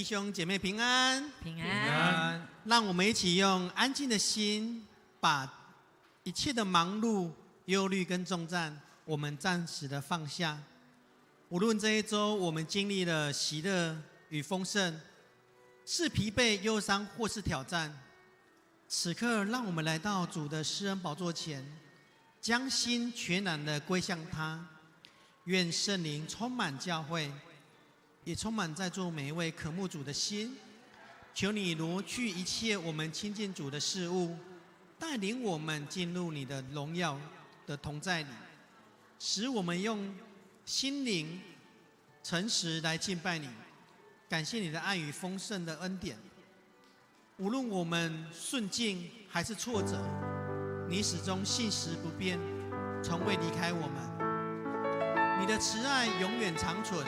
弟兄姐妹平安，平安。让我们一起用安静的心，把一切的忙碌、忧虑跟重担，我们暂时的放下。无论这一周我们经历了喜乐与丰盛，是疲惫、忧伤或是挑战，此刻让我们来到主的施恩宝座前，将心全然的归向他。愿圣灵充满教会，也充满在座每一位渴慕主的心。求你挪去一切我们亲近主的事物，带领我们进入你的荣耀的同在里，使我们用心灵诚实来敬拜你，感谢你的爱与丰盛的恩典。无论我们顺境还是挫折，你始终信实不变，从未离开我们。你的慈爱永远长存。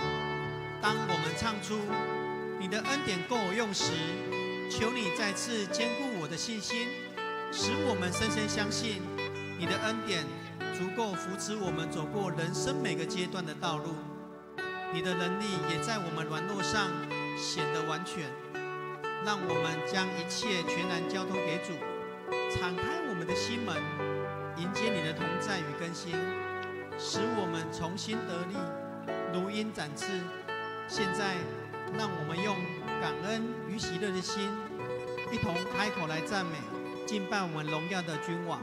当我们唱出你的恩典够我用时，求你再次坚固我的信心，使我们深深相信你的恩典足够扶持我们走过人生每个阶段的道路。你的能力也在我们软弱上显得完全。让我们将一切全然交托给主，敞开我们的心门，迎接你的同在与更新，使我们重新得力，如鹰展翅。现在让我们用感恩与喜乐的心，一同开口来赞美敬拜我们荣耀的君王。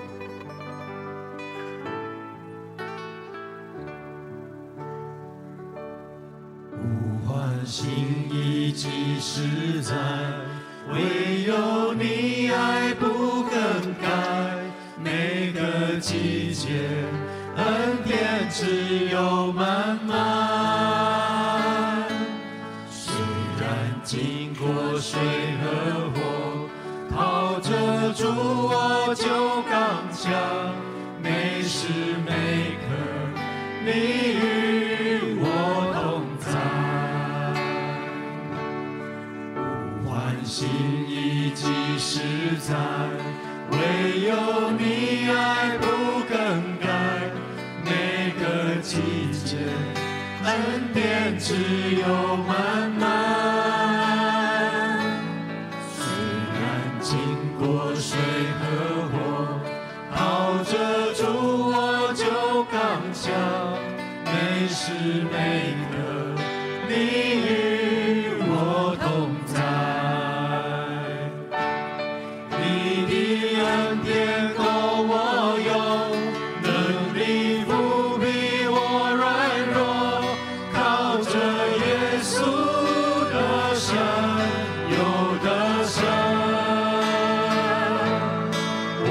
呼唤心意即实在，唯有你爱不更改。每个季节恩典只有满满。虽然经过水和火，靠着主我就刚强。每时每刻你与我同在，呼唤心意即实在，唯有你爱不更改。每个季节恩典只有满满。虽然经过水和火，靠着主我就刚强。每时每刻你与我同在，你的恩典够我用，能力不比我软弱。靠着耶稣的神有得胜，我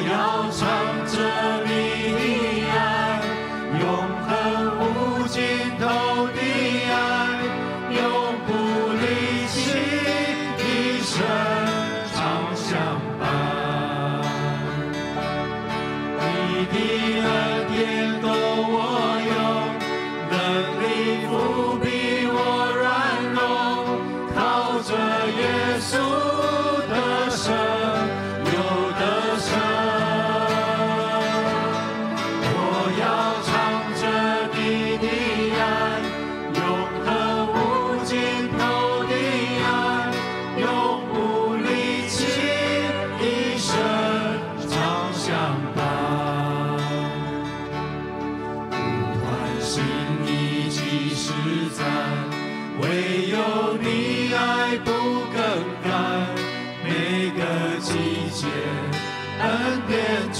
要唱着你的爱，永恒无尽头的爱，永不离弃一生常相伴。你的恩典够我用，能力不比我软弱。靠着耶稣的神有得胜，我要唱着你的爱，永恒无尽头的爱，永不离弃一生常相伴。呼唤心意即实在，唯有你爱不更改。每个季节恩典只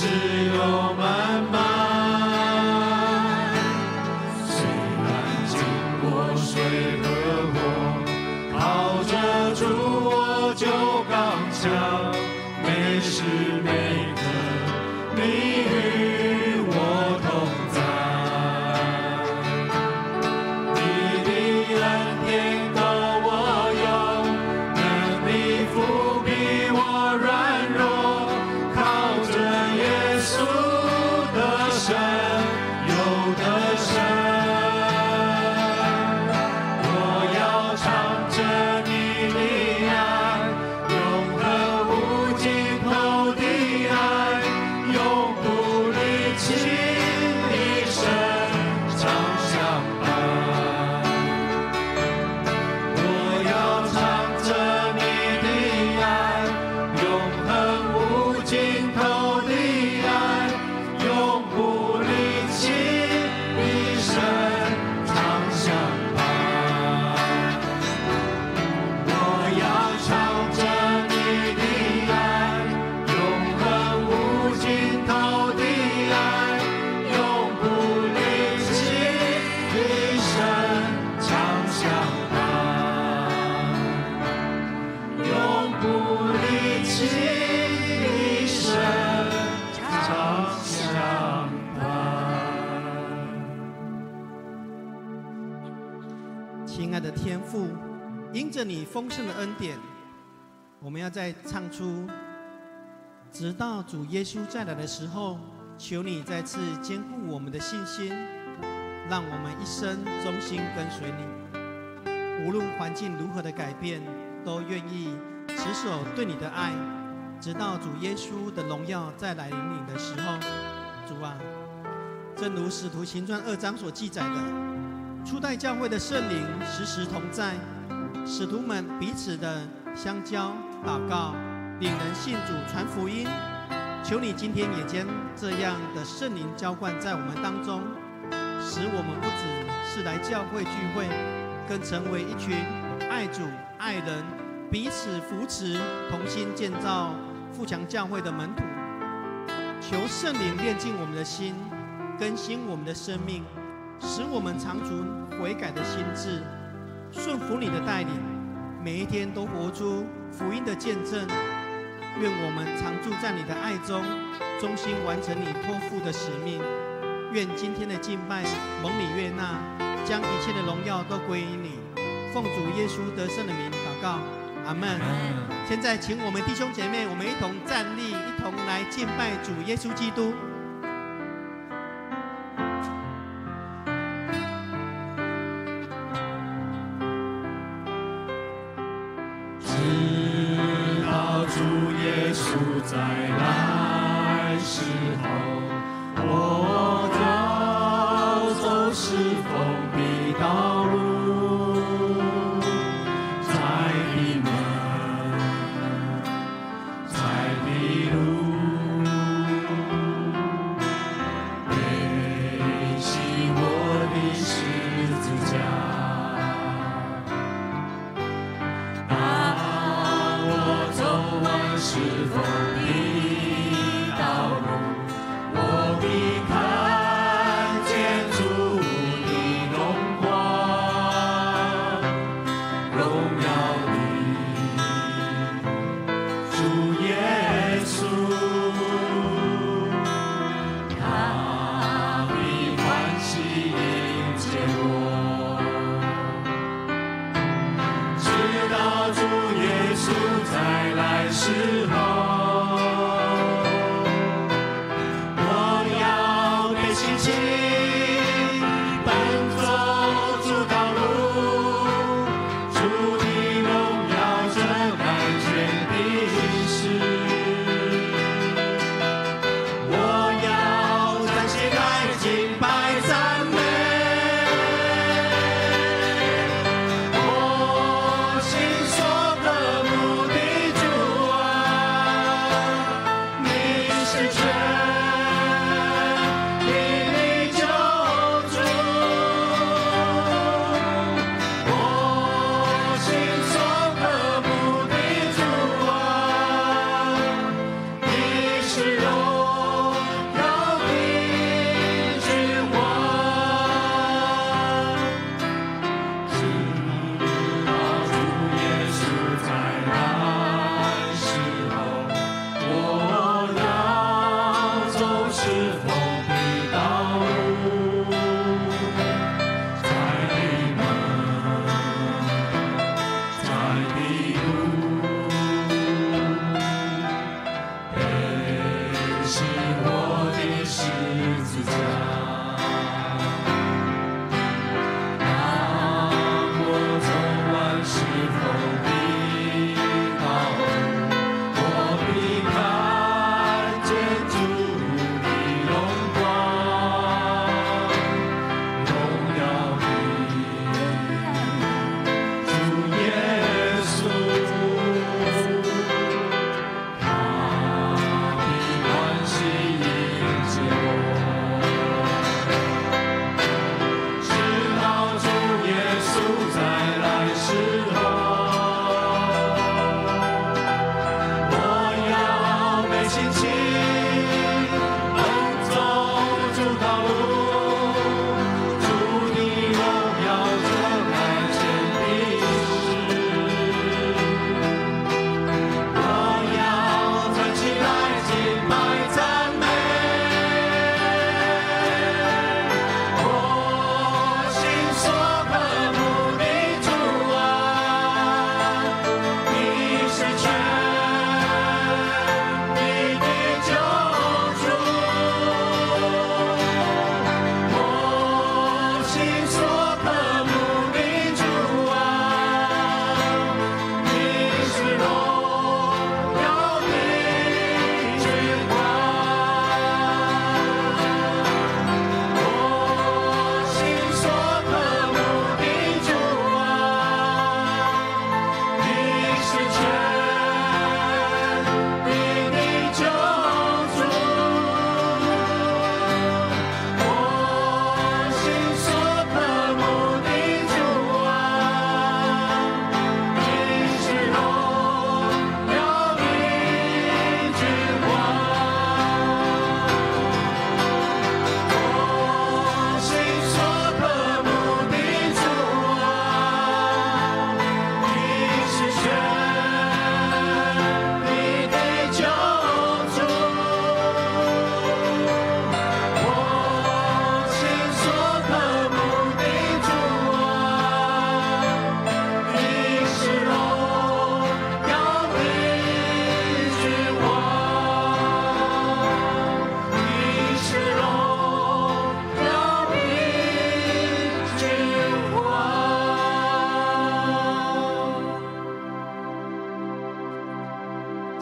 有满满。虽然经过水和火，靠着主我就刚强。每时每刻你与我同在，你的恩典够我用，能力不比我软弱。靠着耶稣亲爱的天父，因着你丰盛的恩典，我们要再唱出直到主耶稣再来的时候，求你再次坚固我们的信心，让我们一生忠心跟随你，无论环境如何的改变，都愿意持守对你的爱，直到主耶稣的荣耀再来临领的时候。主啊，正如使徒行传2章所记载的，初代教会的圣灵时时同在，使徒们彼此的相交祷告，领人信主传福音。求你今天也将这样的圣灵浇灌在我们当中，使我们不只是来教会聚会，更成为一群爱主爱人、彼此扶持、同心建造富强教会的门徒。求圣灵炼净我们的心，更新我们的生命，使我们长存悔改的心志，顺服你的带领，每一天都活出福音的见证。愿我们常住在你的爱中，忠心完成你托付的使命。愿今天的敬拜蒙你悦纳，将一切的荣耀都归于你。奉主耶稣得胜的名祷告，阿们。现在请我们弟兄姐妹，我们一同站立，一同来敬拜主耶稣基督。直到主耶稣再来时候，我要走是封闭道路，在闭门，在闭路，背起我的十字架。是否的道路，我必看见主的荣光，荣耀的主耶稣，他必欢喜迎接我，直到主耶稣再来时。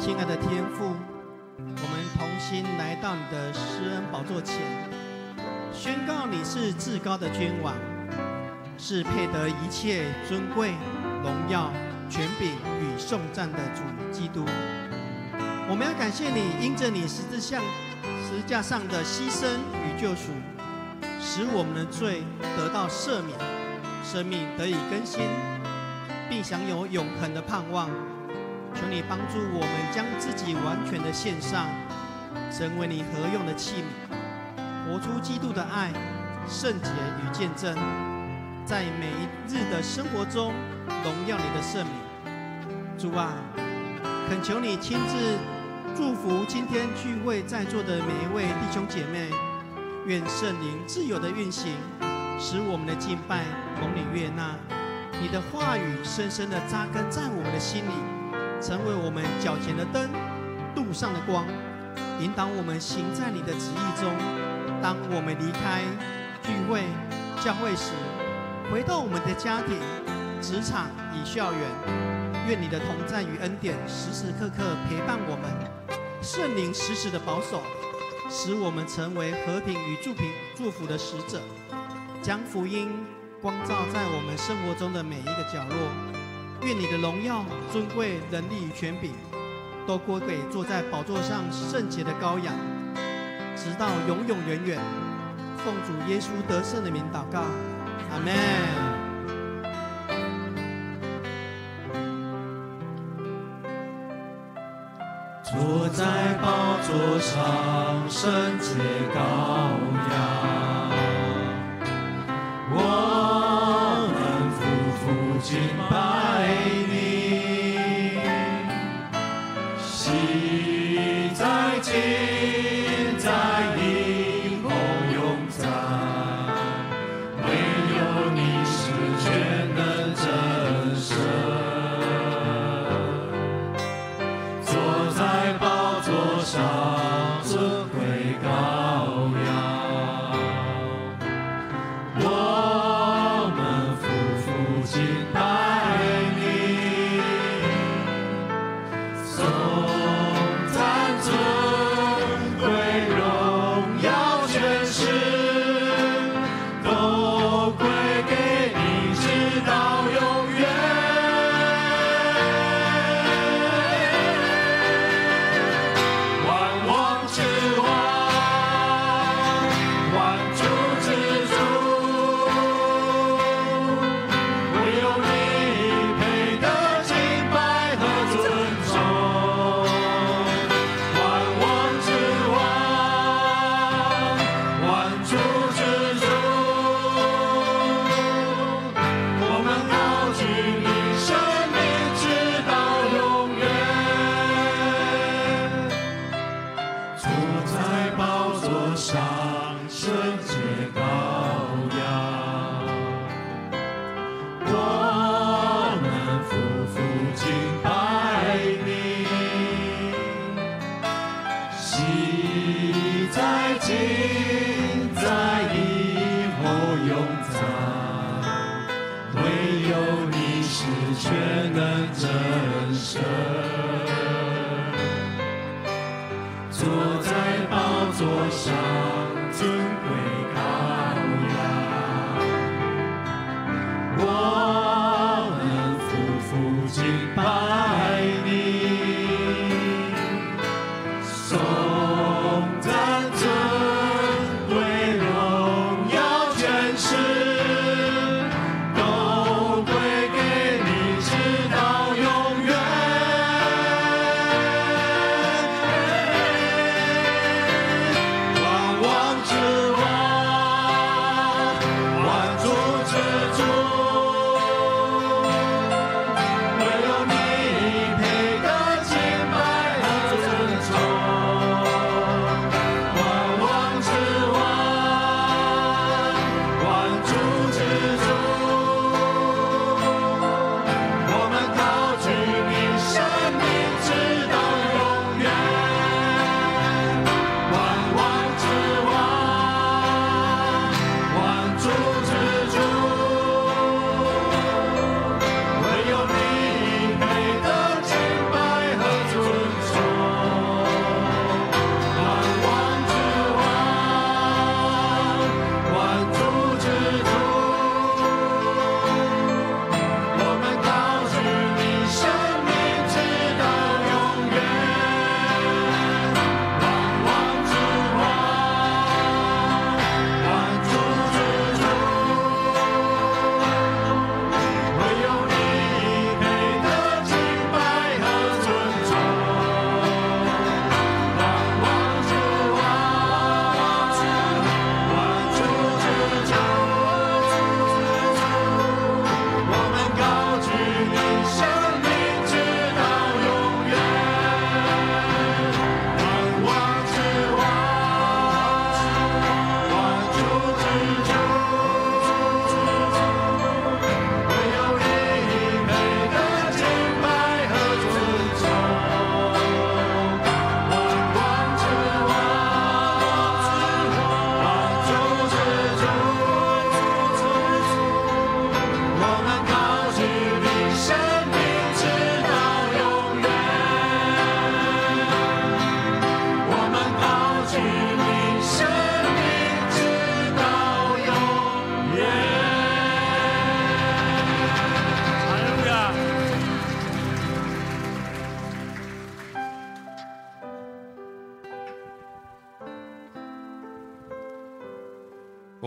亲爱的天父，我们同心来到你的施恩宝座前，宣告你是至高的君王，是配得一切尊贵、荣耀、权柄与颂赞的主基督。我们要感谢你，因着你十字架上的牺牲与救赎，使我们的罪得到赦免，生命得以更新，并享有永恒的盼望。求你帮助我们将自己完全的献上，成为你合用的器皿，活出基督的爱、圣洁与见证，在每一日的生活中荣耀你的圣名。主啊，恳求你亲自祝福今天聚会在座的每一位弟兄姐妹，愿圣灵自由的运行，使我们的敬拜蒙你悦纳，你的话语深深的扎根在我们的心里，成为我们脚前的灯，路上的光，引导我们行在你的旨意中。当我们离开聚会、教会时，回到我们的家庭、职场与校园，愿你的同在与恩典时时刻刻陪伴我们，圣灵时时的保守，使我们成为和平与祝福的使者，将福音光照在我们生活中的每一个角落。愿你的荣耀、尊贵、能力与权柄，都归给坐在宝座上圣洁的羔羊，直到永永远远。奉主耶稣得胜的名祷告，阿们。坐在宝座上圣洁羔羊，我们夫妇敬拜你，昔在今在以后永在，唯有你是全能真神。坐在宝座上尊贵羔羊，我们夫妇敬拜你，颂赞尊贵荣耀权势，都归给你，直到永远。全能真神，坐在宝座上尊贵羔羊，我们夫妇敬拜你，颂赞尊贵荣耀权势，都归给你，直到永远。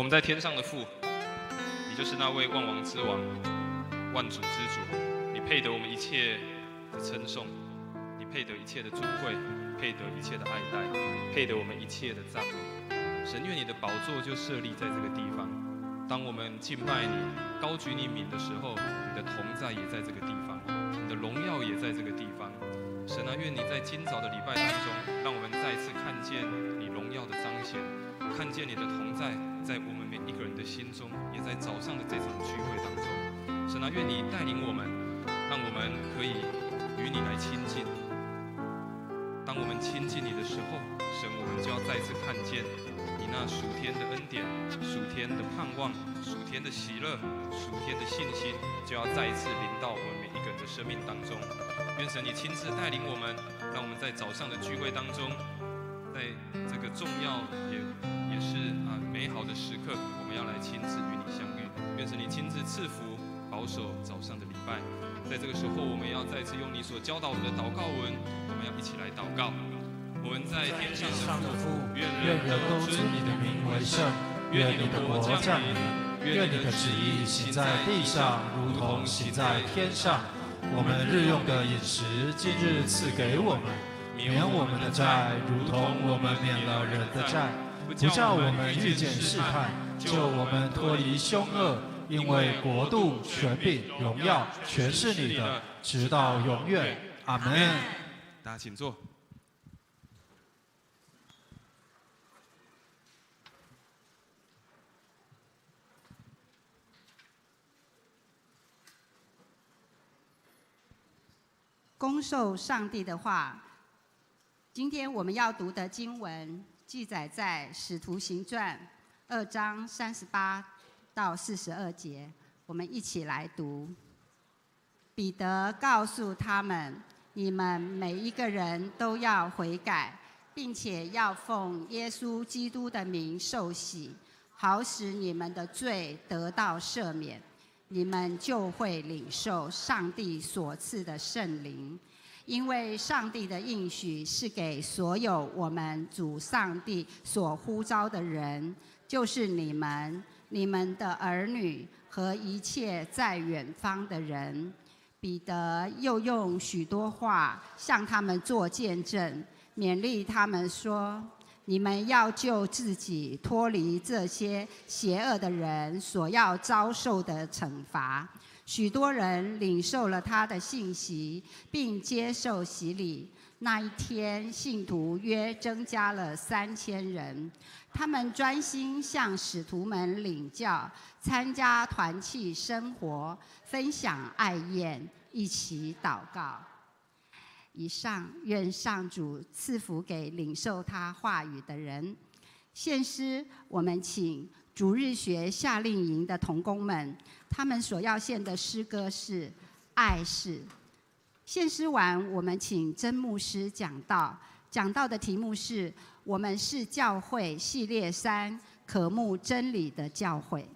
我们在天上的父，你就是那位万王之王、万主之主，你配得我们一切的称颂，你配得一切的尊贵，配得一切的爱戴，配得我们一切的赞美。神，愿你的宝座就设立在这个地方。当我们敬拜你、高举你名的时候，你的同在也在这个地方，你的荣耀也在这个地方。神啊，愿你在今早的礼拜当中，让我们再次看见你荣耀的彰显，看见你的同在在我们每一个人的心中，也在早上的这场聚会当中。神啊，愿你带领我们，让我们可以与你来亲近。当我们亲近你的时候，神，我们就要再次看见你那属天的恩典、属天的盼望、属天的喜乐、属天的信心，就要再一次临到我们每一个人的生命当中。愿神你亲自带领我们，让我们在早上的聚会当中，在这个重要也是美好的时刻，我们要来亲自与你相遇。愿神你亲自赐福保守早上的礼拜。在这个时候，我们要再次用你所教导我们的祷告文，我们要一起来祷告。我们在天上的父，愿人都尊你的名为圣，愿你的国降临，愿你的旨意行在地上，如同行在天上。我们日用的饮食，今日赐给我们，免我们的债，如同我们免了人的债，不叫我们遇见试探，救我们脱离凶恶。因为国度、权柄、荣耀，全是你的，直到永远。阿门。大家请坐。恭受上帝的话。今天我们要读的经文记载在《使徒行传》2章38到42节，我们一起来读。彼得告诉他们：你们每一个人都要悔改，并且要奉耶稣基督的名受洗，好使你们的罪得到赦免，你们就会领受上帝所赐的圣灵。因为上帝的应许是给所有我们主上帝所呼召的人，就是你们的儿女和一切在远方的人。彼得又用许多话向他们做见证，勉励他们说：你们要救自己脱离这些邪恶的人所要遭受的惩罚。许多人领受了他的信息，并接受洗礼。那一天，信徒约增加了3000人。他们专心向使徒们领教，参加团契生活，分享爱宴，一起祷告。以上，愿上主赐福给领受他话语的人。献诗，我们请主日学夏令营的同工们，他们所要献的诗歌是《爱是》。献诗完，我们请曾牧师讲道，讲道的题目是“我们是教会”系列3，渴慕真理的教会。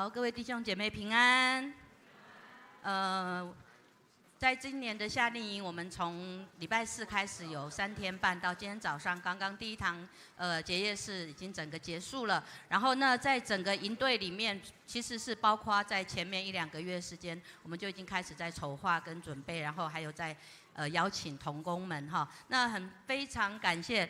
好，各位弟兄姐妹平安。在今年的夏令营，我们从礼拜4开始有3天半，到今天早上刚刚第一堂结业式已经整个结束了。然后呢，在整个营队里面，其实是包括在前面1、2个月时间，我们就已经开始在筹划跟准备，然后还有在邀请同工们哈。那非常感谢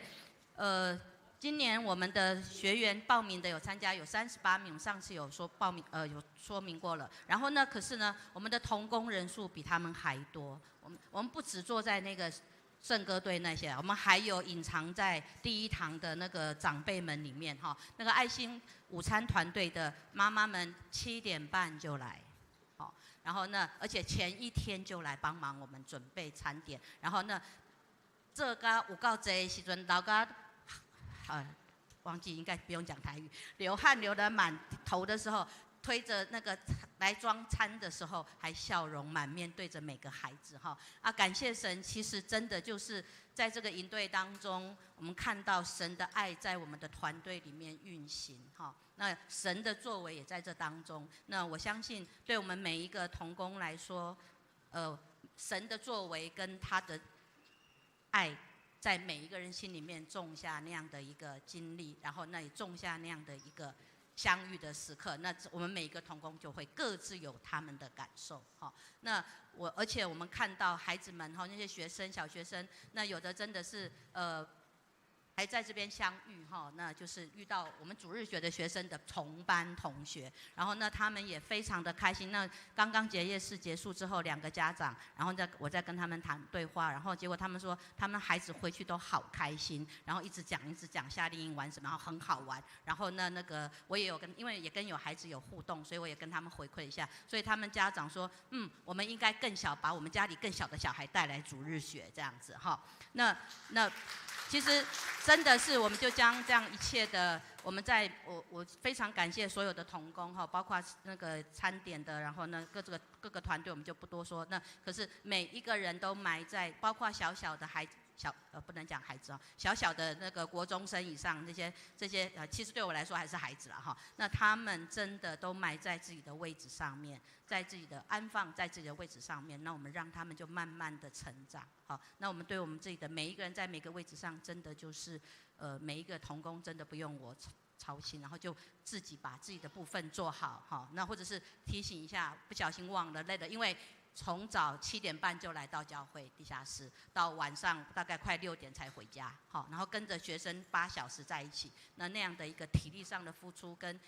今年我们的学员报名的有参加有38名，上次有说报名有说明过了。然后呢，可是呢，我们的同工人数比他们还多。我们不只坐在那个圣歌队那些，我们还有隐藏在第一堂的那个长辈们里面哈。那个爱心午餐团队的妈妈们7点半就来，好，然后呢，而且前一天就来帮忙我们准备餐点。然后呢，这个有够多的时阵，大家忘记应该不用讲台语，流汗流得满头的时候，推着那个来装餐的时候，还笑容满面对着每个孩子哈啊！感谢神，其实真的就是在这个营队当中，我们看到神的爱在我们的团队里面运行哈。那神的作为也在这当中。那我相信，对我们每一个同工来说，神的作为跟他的爱，在每一个人心里面种下那样的一个经历，然后那也种下那样的一个相遇的时刻，那我们每一个同工就会各自有他们的感受。那而且我们看到孩子们那些学生小学生，那有的真的是还在这边相遇那就是遇到我们主日学的学生的同班同学，然后呢他们也非常的开心。那刚刚结业式结束之后，2个家长，然后我再跟他们谈对话，然后结果他们说他们孩子回去都好开心，然后一直讲夏令营玩什么，然后很好玩。然后呢那个我也有因为也跟有孩子有互动，所以我也跟他们回馈一下，所以他们家长说我们应该更小，把我们家里更小的小孩带来主日学这样子那其实真的是，我们就将这样一切的，我非常感谢所有的同工包括那个餐点的，然后呢各个团队我们就不多说。那可是每一个人都埋在，包括小小的孩子。不能讲孩子小小的那个国中生以上这些其实对我来说还是孩子了那他们真的都埋在自己的位置上面，在自己的安放在自己的位置上面，那我们让他们就慢慢的成长那我们对我们自己的每一个人在每个位置上，真的就是每一个同工真的不用我操心，然后就自己把自己的部分做好那或者是提醒一下，不小心忘了累了，因为从早7点半就来到教会地下室，到晚上大概快6点才回家然后跟着学生8小时在一起，那样的一个体力上的付出跟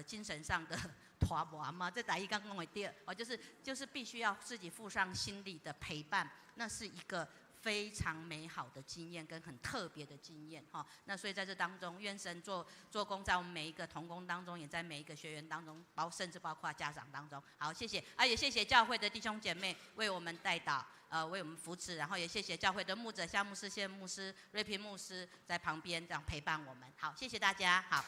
精神上的拖磨嘛，这台语刚刚我第二就是必须要自己付上心理的陪伴，那是一个非常美好的经验跟很特别的经验那所以在这当中，愿神做工在我们每一个同工当中，也在每一个学员当中，甚至包括家长当中。好，谢谢也谢谢教会的弟兄姐妹为我们代祷，为我们扶持，然后也谢谢教会的牧者夏牧师、谢牧师、瑞平牧师在旁边这样陪伴我们。好，谢谢大家。好。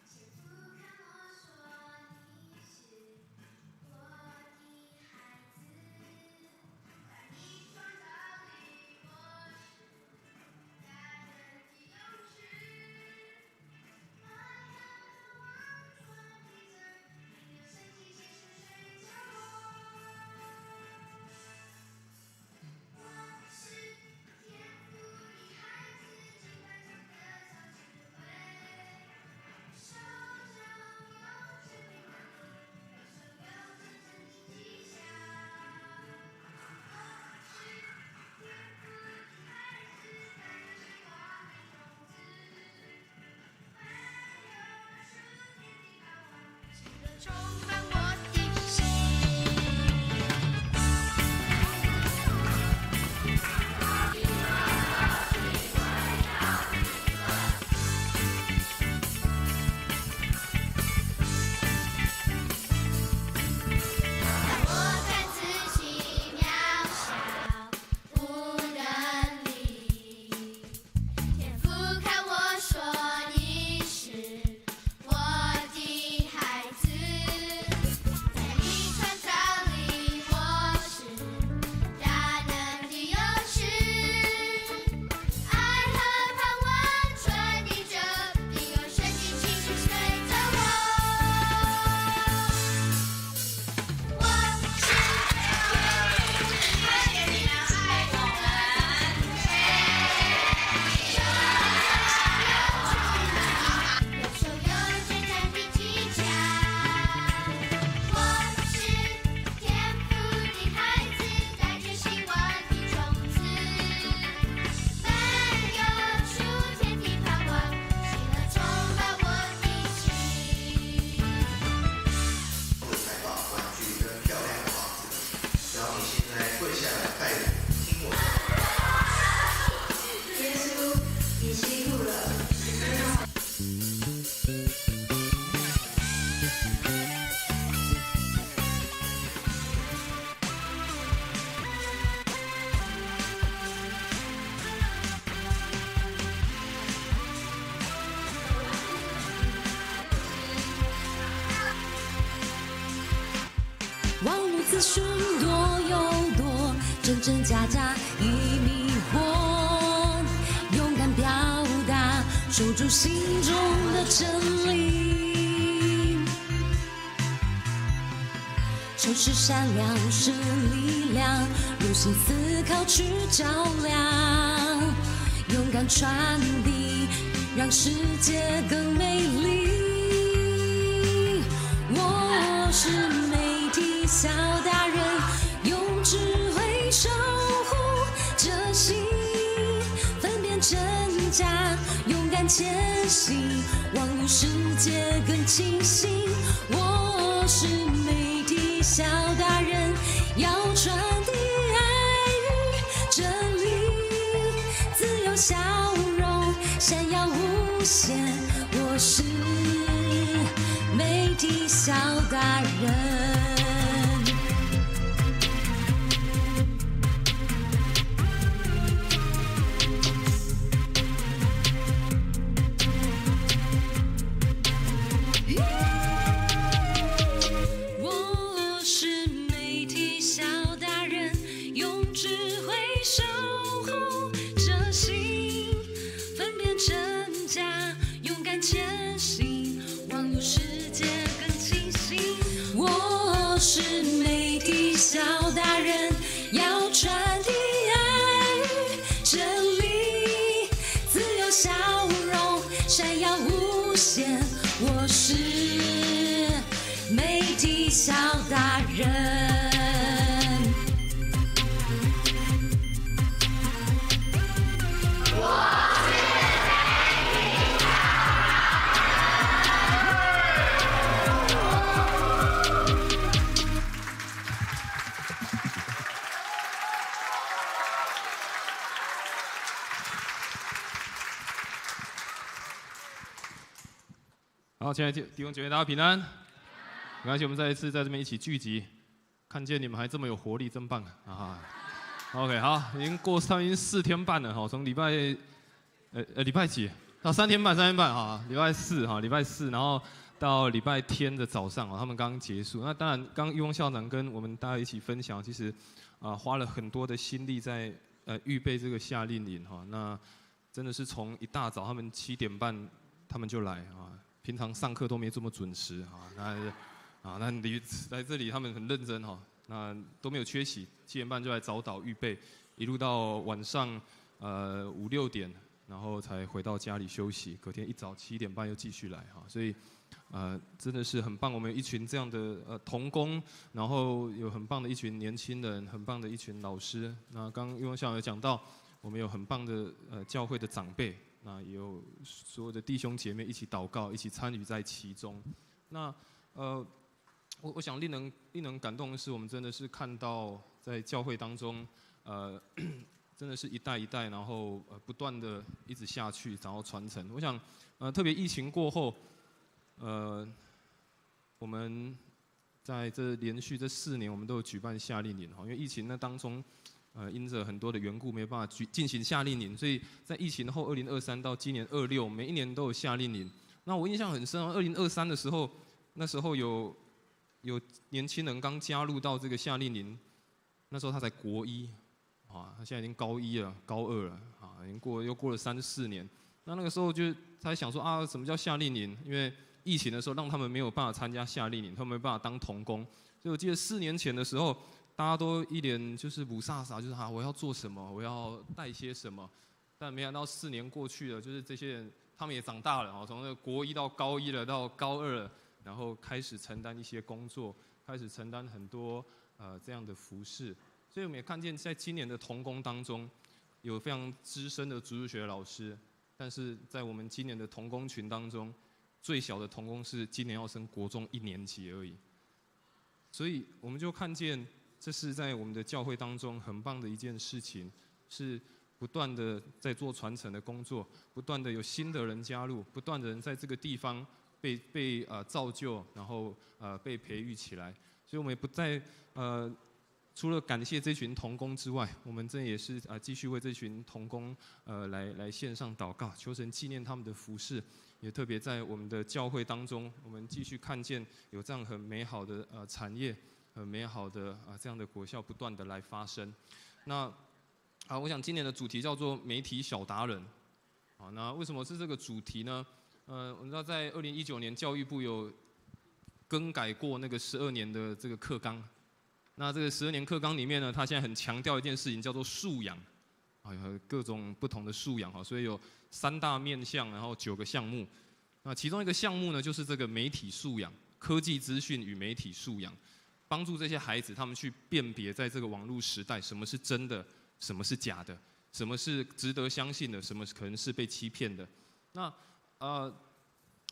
前夫看我说你。资讯多又多，真真假假已迷惑。勇敢表达，守住心中的真理。诚实善良是力量，用心思考去照亮。勇敢传递，让世界更美丽。我是媒体小达人，用智慧守护这心，分辨真假，勇敢前行，网络世界更清晰。我是媒体小达人，要传递爱与真理，自由笑容闪耀无限。我是媒体小达人。我是媒体小达人，用智慧守护这心，分辨真假，勇敢前行，网络世界更清晰。我是媒体小达人，要传递爱与真理，自由笑容闪耀无限。我是媒体小达人。好，亲爱的弟兄姐妹，大家平安。没关系，我们再一次在这边一起聚集，看见你们还这么有活力，真棒啊 ！OK， 好，已经4天半了哈，从礼拜几到3天半哈，礼拜四，然后到礼拜天的早上啊，他们刚刚结束。那当然，刚玉翁校长跟我们大家一起分享，其实花了很多的心力在预备这个夏令营哈。那真的是从一大早，他们7点半他们就来啊。平常上课都没这么准时那来这里他们很认真哈，那都没有缺席，7点半就来早祷预备，一路到晚上5、6点，然后才回到家里休息，隔天一早7点半又继续来哈，所以真的是很棒，我们有一群这样的同工，然后有很棒的一群年轻人，很棒的一群老师。那刚刚玉翁校长有讲到，我们有很棒的教会的长辈。那也有所有的弟兄姐妹一起祷告，一起参与在其中。那我想令人感动的是，我们真的是看到在教会当中，真的是一代一代，然后不断的一直下去，然后传承。我想特别疫情过后，我们在连续这4年，我们都有举办夏令营哈，因为疫情那当中。因着很多的缘故，没有办法进行夏令营，所以在疫情后，2023到今年26，每一年都有夏令营。那我印象很深，2023的时候，那时候有年轻人刚加入到这个夏令营，那时候他才国1，他现在已经高1了，高2了，已经又过了3、4年。那个时候就他想说什么叫夏令营？因为疫情的时候让他们没有办法参加夏令营，他们没办法当同工。所以我记得4年前的时候。大家都一脸就是不飒飒，就是我要做什么，我要带些什么，但没想到4年过去了，就是这些人他们也长大了，从那个国1到高1了，到高2了，然后开始承担一些工作，开始承担很多这样的服事，所以我们也看见在今年的同工当中，有非常资深的主日学老师，但是在我们今年的同工群当中，最小的同工是今年要升国中1年级而已，所以我们就看见。这是在我们的教会当中很棒的一件事情，是不断的在做传承的工作，不断的有新的人加入，不断的人在这个地方被造就，然后被培育起来。所以我们也不再除了感谢这群同工之外，我们这也是继续为这群同工来线上祷告，求神纪念他们的服事。也特别在我们的教会当中，我们继续看见有这样很美好的产业。很美好的这样的果效不断的来发生。那我想今年的主题叫做媒体小达人。好，那为什么是这个主题呢？我们知道在2019年教育部有更改过那个12年的这个课纲。那这个12年课纲里面呢，它现在很强调一件事情，叫做素养，有各种不同的素养，所以有3大面向，然后9个项目。那其中一个项目呢，就是这个媒体素养、科技资讯与媒体素养，帮助这些孩子他们去辨别在这个网络时代什么是真的，什么是假的，什么是值得相信的，什么可能是被欺骗的。那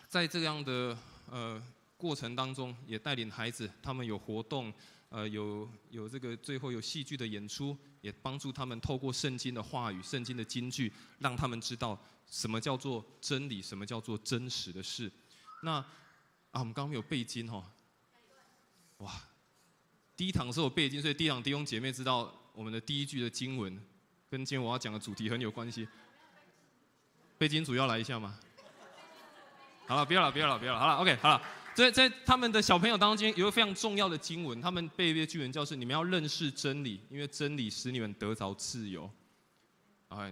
在这样的过程当中，也带领孩子他们有活动。有这个最后有戏剧的演出，也帮助他们透过圣经的话语、圣经的金句，让他们知道什么叫做真理，什么叫做真实的事。那我们刚刚没有背经哈，哇，第一堂是有背经，所以第一堂弟兄姐妹知道我们的第一句的经文跟今天我要讲的主题很有关系。背经主要来一下吗？好了，不要了，好了 ，OK， 好了。在他们的小朋友当中，有一个非常重要的经文，他们背的经文叫是：你们要认识真理，因为真理使你们得着自由。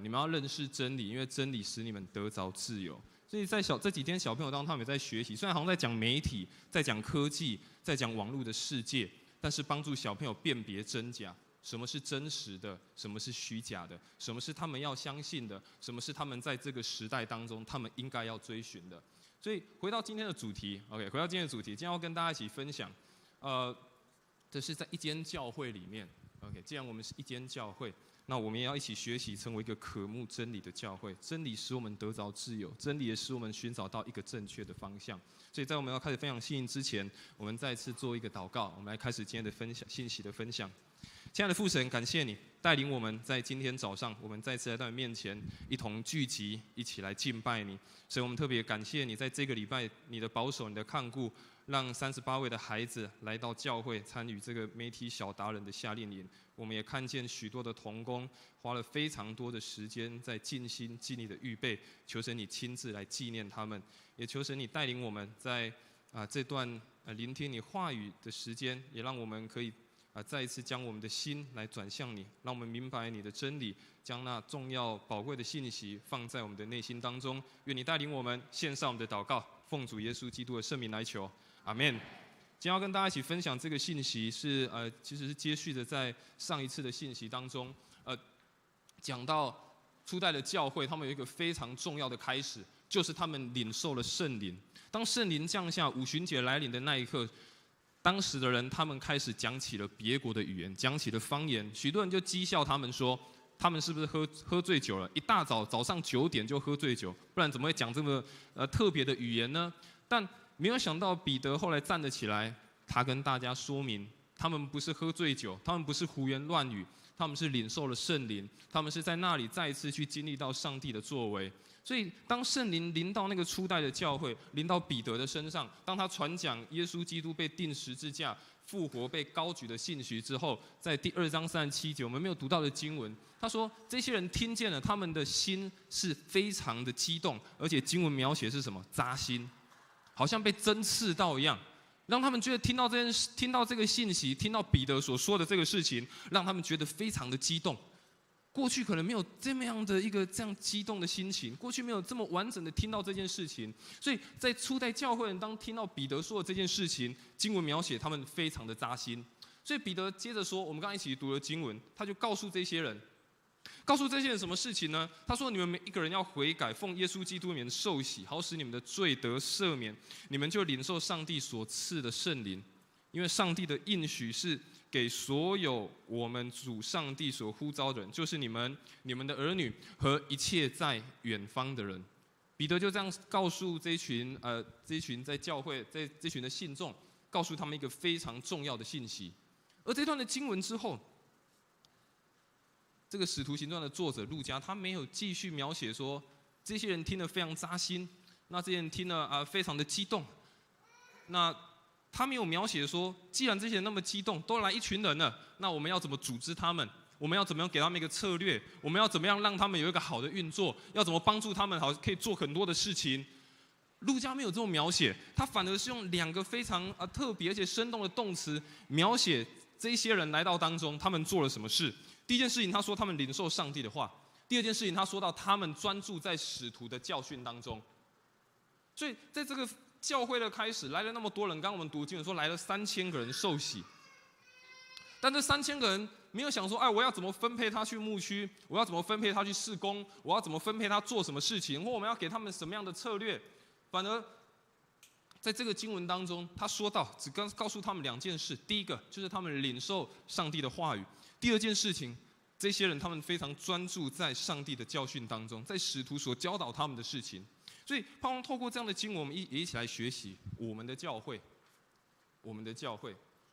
你们要认识真理，因为真理使你们得着自由。所以在这几天小朋友当中，他们也在学习，虽然好像在讲媒体，在讲科技，在讲网络的世界，但是帮助小朋友辨别真假，什么是真实的，什么是虚假的，什么是他们要相信的，什么是他们在这个时代当中他们应该要追寻的。所以回到今天的主题 ，OK， 回到今天的主题，今天要跟大家一起分享，这是在一间教会里面 ，OK， 既然我们是一间教会，那我们也要一起学习，成为一个渴慕真理的教会。真理使我们得着自由，真理也使我们寻找到一个正确的方向。所以在我们要开始分享信息之前，我们再次做一个祷告，我们来开始今天的分享信息的分享。亲爱的父神，感谢你带领我们在今天早上，我们再次来到你面前，一同聚集，一起来敬拜你。所以我们特别感谢你在这个礼拜你的保守、你的看顾，让38位的孩子来到教会参与这个媒体小达人的夏令营。我们也看见许多的同工花了非常多的时间在尽心尽力的预备，求神你亲自来纪念他们，也求神你带领我们在这段聆听你话语的时间，也让我们可以再一次将我们的心来转向你，让我们明白你的真理，将那重要宝贵的信息放在我们的内心当中。愿你带领我们献上我们的祷告，奉主耶稣基督的圣名来求，阿们。今天要跟大家一起分享这个信息是其实是接续的在上一次的信息当中，讲到初代的教会，他们有一个非常重要的开始，就是他们领受了圣灵。当圣灵降下，五旬节来临的那一刻，当时的人他们开始讲起了别国的语言，讲起了方言，许多人就讥笑他们说，他们是不是喝醉酒了？一大早上9点就喝醉酒，不然怎么会讲这么特别的语言呢？但没有想到彼得后来站了起来，他跟大家说明，他们不是喝醉酒，他们不是胡言乱语，他们是领受了圣灵，他们是在那里再一次去经历到上帝的作为。所以当圣灵临到那个初代的教会，临到彼得的身上，当他传讲耶稣基督被钉十字架、复活、被高举的信息之后，在第2章37节我们没有读到的经文，他说这些人听见了，他们的心是非常的激动，而且经文描写是什么？扎心，好像被针刺到一样，让他们觉得听到这个信息，听到彼得所说的这个事情，让他们觉得非常的激动。过去可能没有这么样的一个这样激动的心情，过去没有这么完整的听到这件事情，所以在初代教会人当听到彼得说的这件事情，经文描写他们非常的扎心。所以彼得接着说，我们刚刚一起读了经文，他就告诉这些人什么事情呢？他说：你们每一个人要悔改，奉耶稣基督名受洗，好使你们的罪得赦免，你们就领受上帝所赐的圣灵，因为上帝的应许是给所有我们主上帝所呼召的人，就是你们的儿女和一切在远方的人。彼得就这样告诉这一群在教会这群的信众，告诉他们一个非常重要的信息。而这段的经文之后，这个使徒行传的作者路加，他没有继续描写说这些人听得非常扎心，那这些人听了非常的激动，那他没有描写说，既然这些人那么激动，都来一群人了，那我们要怎么组织他们？我们要怎么样给他们一个策略？我们要怎么样让他们有一个好的运作？要怎么帮助他们好可以做很多的事情？路加没有这种描写，他反而是用2个非常特别而且生动的动词描写这些人来到当中，他们做了什么事。第一件事情，他说他们领受上帝的话；第二件事情，他说到他们专注在使徒的教训当中。所以在这个教会的开始，来了那么多人，刚刚我们读经文说来了3000个人受洗，但这3000个人没有想说，我要怎么分配他去牧区，我要怎么分配他去事工，我要怎么分配他做什么事情，或我们要给他们什么样的策略。反而在这个经文当中，他说到只告诉他们2件事：第一个就是他们领受上帝的话语；第二件事情，这些人他们非常专注在上帝的教训当中，在使徒所教导他们的事情。所以盼望透过这样的经文，我们也一起来学习我们的教会。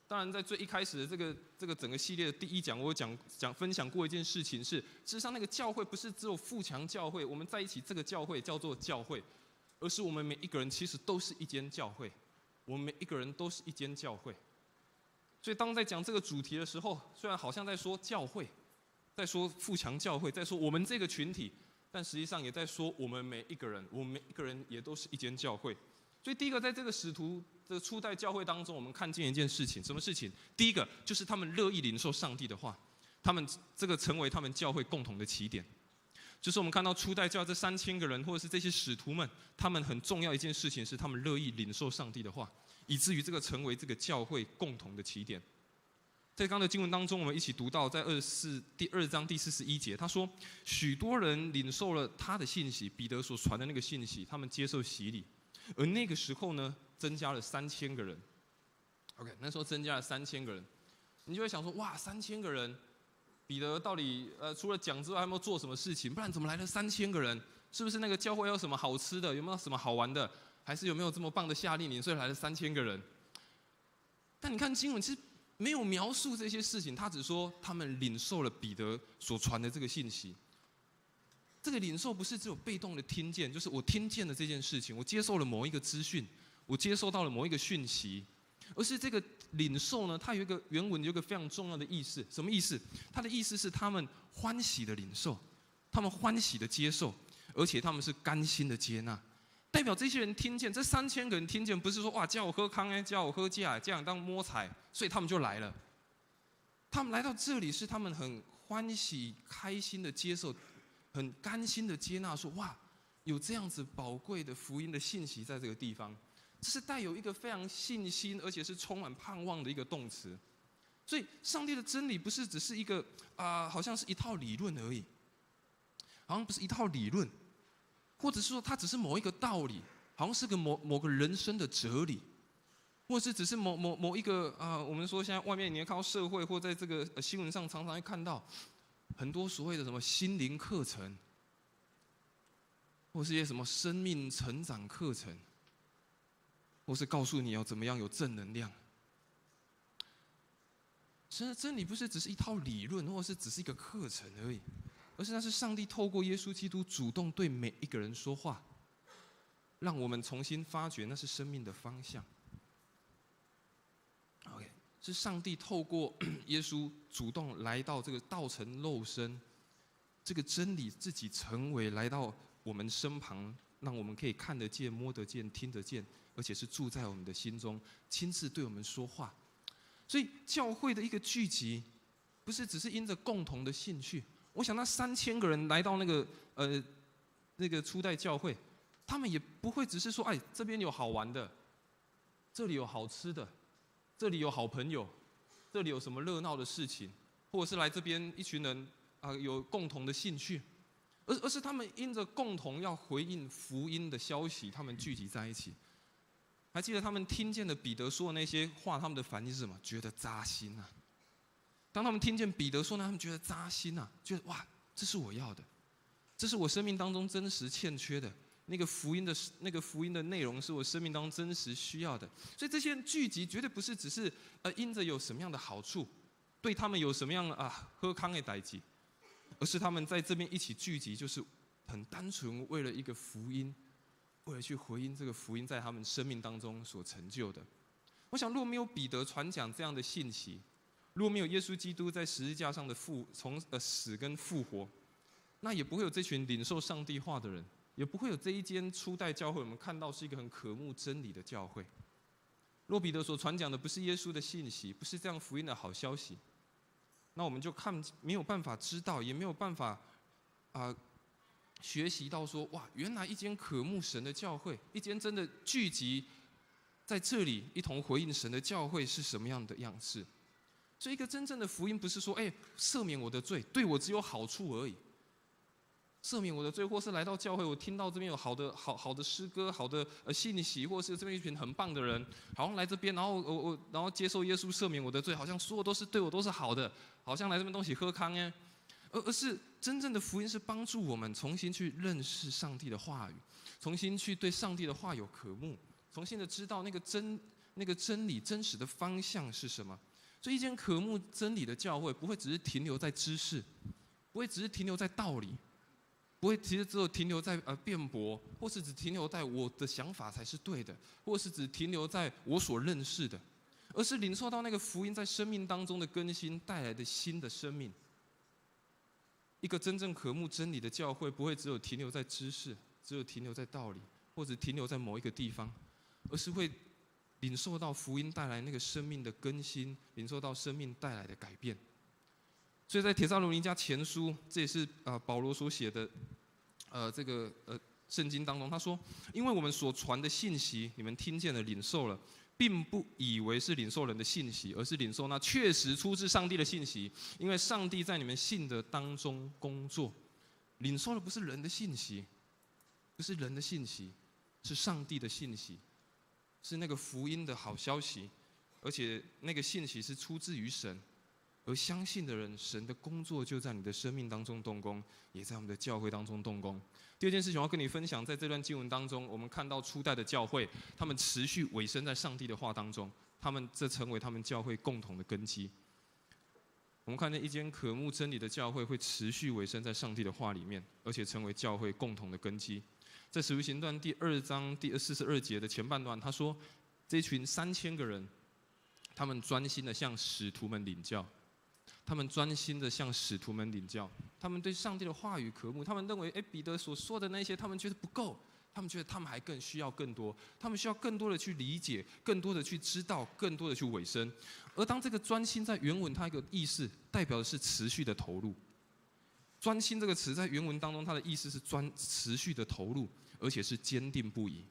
当然，在最一开始的这个整个系列的第1讲，我有分享过一件事情是，事实上那个教会不是只有富强教会，我们在一起这个教会叫做教会，而是我们每一个人其实都是一间教会，我们每一个人都是一间教会。所以当在讲这个主题的时候，虽然好像在说教会，在说富强教会，在说我们这个群体，但实际上也在说我们每一个人也都是一间教会。所以第一个，在这个使徒的初代教会当中，我们看见一件事情，什么事情？第一个就是他们乐意领受上帝的话，他们这个成为他们教会共同的起点。就是我们看到初代教这3000个人，或者是这些使徒们，他们很重要一件事情是，他们乐意领受上帝的话，以至于这个成为这个教会共同的起点。在刚刚的经文当中，我们一起读到在第2章第41节，他说：许多人领受了他的信息，彼得所传的那个信息，他们接受洗礼。而那个时候呢，增加了3000个人。OK， 那时候增加了3000个人，你就会想说，哇，3000个人，彼得到底除了讲之外，还有没有做什么事情？不然怎么来了3000个人？是不是那个教会有什么好吃的？有没有什么好玩的？还是有没有这么棒的夏令营？所以来了3000个人。但你看经文其实没有描述这些事情，他只说他们领受了彼得所传的这个信息。这个领受不是只有被动的听见，就是我听见了这件事情，我接受了某一个资讯，我接受到了某一个讯息，而是这个领受呢，它有一个原文有一个非常重要的意思，什么意思？它的意思是他们欢喜的领受，他们欢喜的接受，而且他们是甘心的接纳。代表这些人听见，这3000个人听见，不是说哇叫我喝康叫我喝架这样当摸彩，所以他们就来了。他们来到这里是他们很欢喜、开心的接受。很甘心的接纳，说哇，有这样子宝贵的福音的信息在这个地方，这是带有一个非常信心，而且是充满盼望的一个动词。所以，上帝的真理不是只是一个好像是一套理论而已，好像不是一套理论，或者是说它只是某一个道理，好像是个某个人生的哲理，或者是只是某一个我们说现在外面你要看到社会或在这个新闻上常常会看到。很多所谓的什么心灵课程，或是一些什么生命成长课程，或是告诉你要怎么样有正能量。真理不是只是一套理论，或是只是一个课程而已，而是那是上帝透过耶稣基督主动对每一个人说话，让我们重新发掘那是生命的方向。OK。是上帝透过耶稣主动来到这个道成肉身，这个真理自己成为来到我们身旁，让我们可以看得见、摸得见、听得见，而且是住在我们的心中，亲自对我们说话。所以教会的一个聚集，不是只是因着共同的兴趣。我想那3000个人来到那个初代教会，他们也不会只是说，这边有好玩的，这里有好吃的。这里有好朋友，这里有什么热闹的事情，或者是来这边一群人有共同的兴趣，而是他们因着共同要回应福音的消息，他们聚集在一起。还记得他们听见了彼得说的那些话，他们的反应是什么？觉得扎心啊！当他们听见彼得说呢，他们觉得扎心啊，觉得哇，这是我要的，这是我生命当中真实欠缺的。那个福音的内容是我生命当中真实需要的，所以这些人聚集绝对不是只是因着有什么样的好处，对他们有什么样喝康的代志，而是他们在这边一起聚集，就是很单纯为了一个福音，为了去回应这个福音在他们生命当中所成就的。我想，若没有彼得传讲这样的信息，若没有耶稣基督在十字架上的从死跟复活，那也不会有这群领受上帝话的人。也不会有这一间初代教会我们看到是一个很渴慕真理的教会。若彼得所传讲的不是耶稣的信息，不是这样福音的好消息，那我们就没有办法知道，也没有办法学习到说，哇，原来一间渴慕神的教会，一间真的聚集在这里一同回应神的教会是什么样的样式。所以一个真正的福音不是说，赦免我的罪，对我只有好处而已。赦免我的罪，或是来到教会，我听到这边有好的诗歌、好的信息，或是这边一群很棒的人，好像来这边，然后接受耶稣赦免我的罪，好像所有都是对我都是好的，好像来这边东西喝康耶。而是真正的福音是帮助我们重新去认识上帝的话语，重新去对上帝的话有渴慕，重新的知道那个真理真实的方向是什么。所以一间渴慕真理的教会不会只是停留在知识，不会只是停留在道理，不会其实只有停留在辩驳，或是只停留在我的想法才是对的，或是只停留在我所认识的，而是领受到那个福音在生命当中的更新带来的新的生命。一个真正渴慕真理的教会不会只有停留在知识，只有停留在道理，或者停留在某一个地方，而是会领受到福音带来那个生命的更新，领受到生命带来的改变。所以在帖撒罗尼迦前书，这也是保罗所写的这个圣经当中，他说：因为我们所传的信息，你们听见了，领受了，并不以为是领受人的信息，而是领受那确实出自上帝的信息。因为上帝在你们信的当中工作，领受的不是人的信息，不是人的信息，是上帝的信息，是那个福音的好消息，而且那个信息是出自于神。而相信的人，神的工作就在你的生命当中动工，也在我们的教会当中动工。第二件事情我要跟你分享，在这段经文当中，我们看到初代的教会，他们持续委身在上帝的话当中，这成为他们教会共同的根基。我们看见一间渴慕真理的教会会持续委身在上帝的话里面，而且成为教会共同的根基。在使徒行传第2章第42节的前半段，他说：这群3000个人，他们专心的向使徒们领教。他们专心的向使徒们领教，他们对上帝的话语渴慕，他们认为，彼得所说的那些，他们觉得不够，他们觉得他们还更需要更多，他们需要更多的去理解，更多的去知道，更多的去委身。而当这个专心在原文，它一个意思代表的是持续的投入。专心这个词在原文当中，它的意思是持续的投入，而且是坚定不移。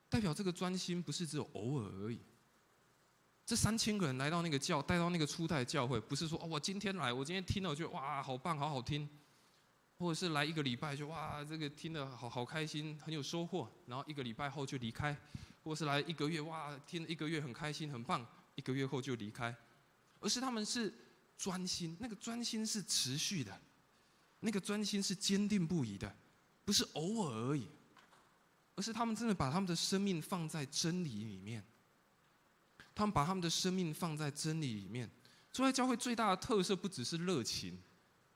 代表这个专心不是只有偶尔而已。这3000个人来到那个带到那个初代的教会，不是说我今天来，我今天听了我觉得哇好棒，好好听，或者是来1个礼拜就哇这个听了好开心，很有收获，然后1个礼拜后就离开，或者是来1个月哇听了1个月很开心很棒，1个月后就离开，而是他们是专心，那个专心是持续的，那个专心是坚定不移的，不是偶尔而已，而是他们真的把他们的生命放在真理里面。他们把他们的生命放在真理里面。初代教会最大的特色不只是热情，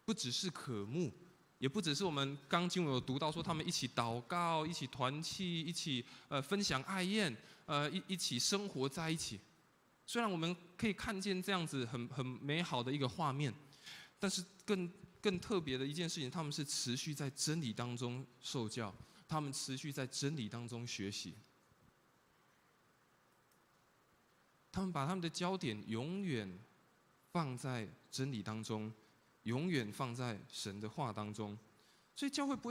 不只是渴慕，也不只是我们刚经文有读到说他们一起祷告、一起团契、一起分享爱宴，一起生活在一起。虽然我们可以看见这样子很美好的一个画面，但是更特别的一件事情，他们是持续在真理当中受教，他们持续在真理当中学习。他们把他们的焦点永远放在真理当中，永远放在神的话当中。所以教会不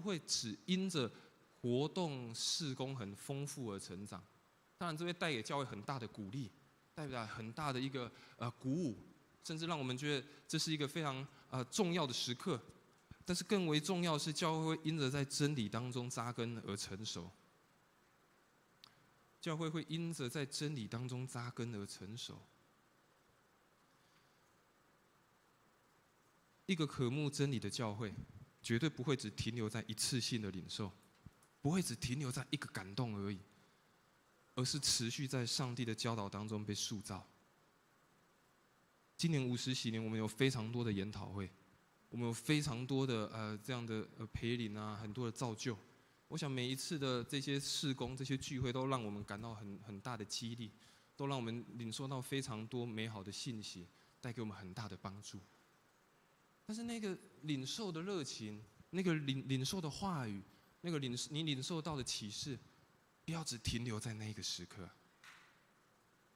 会只因着活动事工很丰富而成长。当然，这会带给教会很大的鼓励，带来很大的一个鼓舞，甚至让我们觉得这是一个非常重要的时刻。但是更为重要的是，教会会因着在真理当中扎根而成熟。教会会因着在真理当中扎根而成熟。一个渴慕真理的教会，绝对不会只停留在一次性的领受，不会只停留在一个感动而已，而是持续在上帝的教导当中被塑造。今年50禧年，我们有非常多的研讨会，我们有非常多的这样的培灵啊，很多的造就。我想每一次的这些事工、这些聚会，都让我们感到很大的激励，都让我们领受到非常多美好的信息，带给我们很大的帮助。但是那个领受的热情，那个领受的话语，那个你领受到的启示，不要只停留在那一个时刻，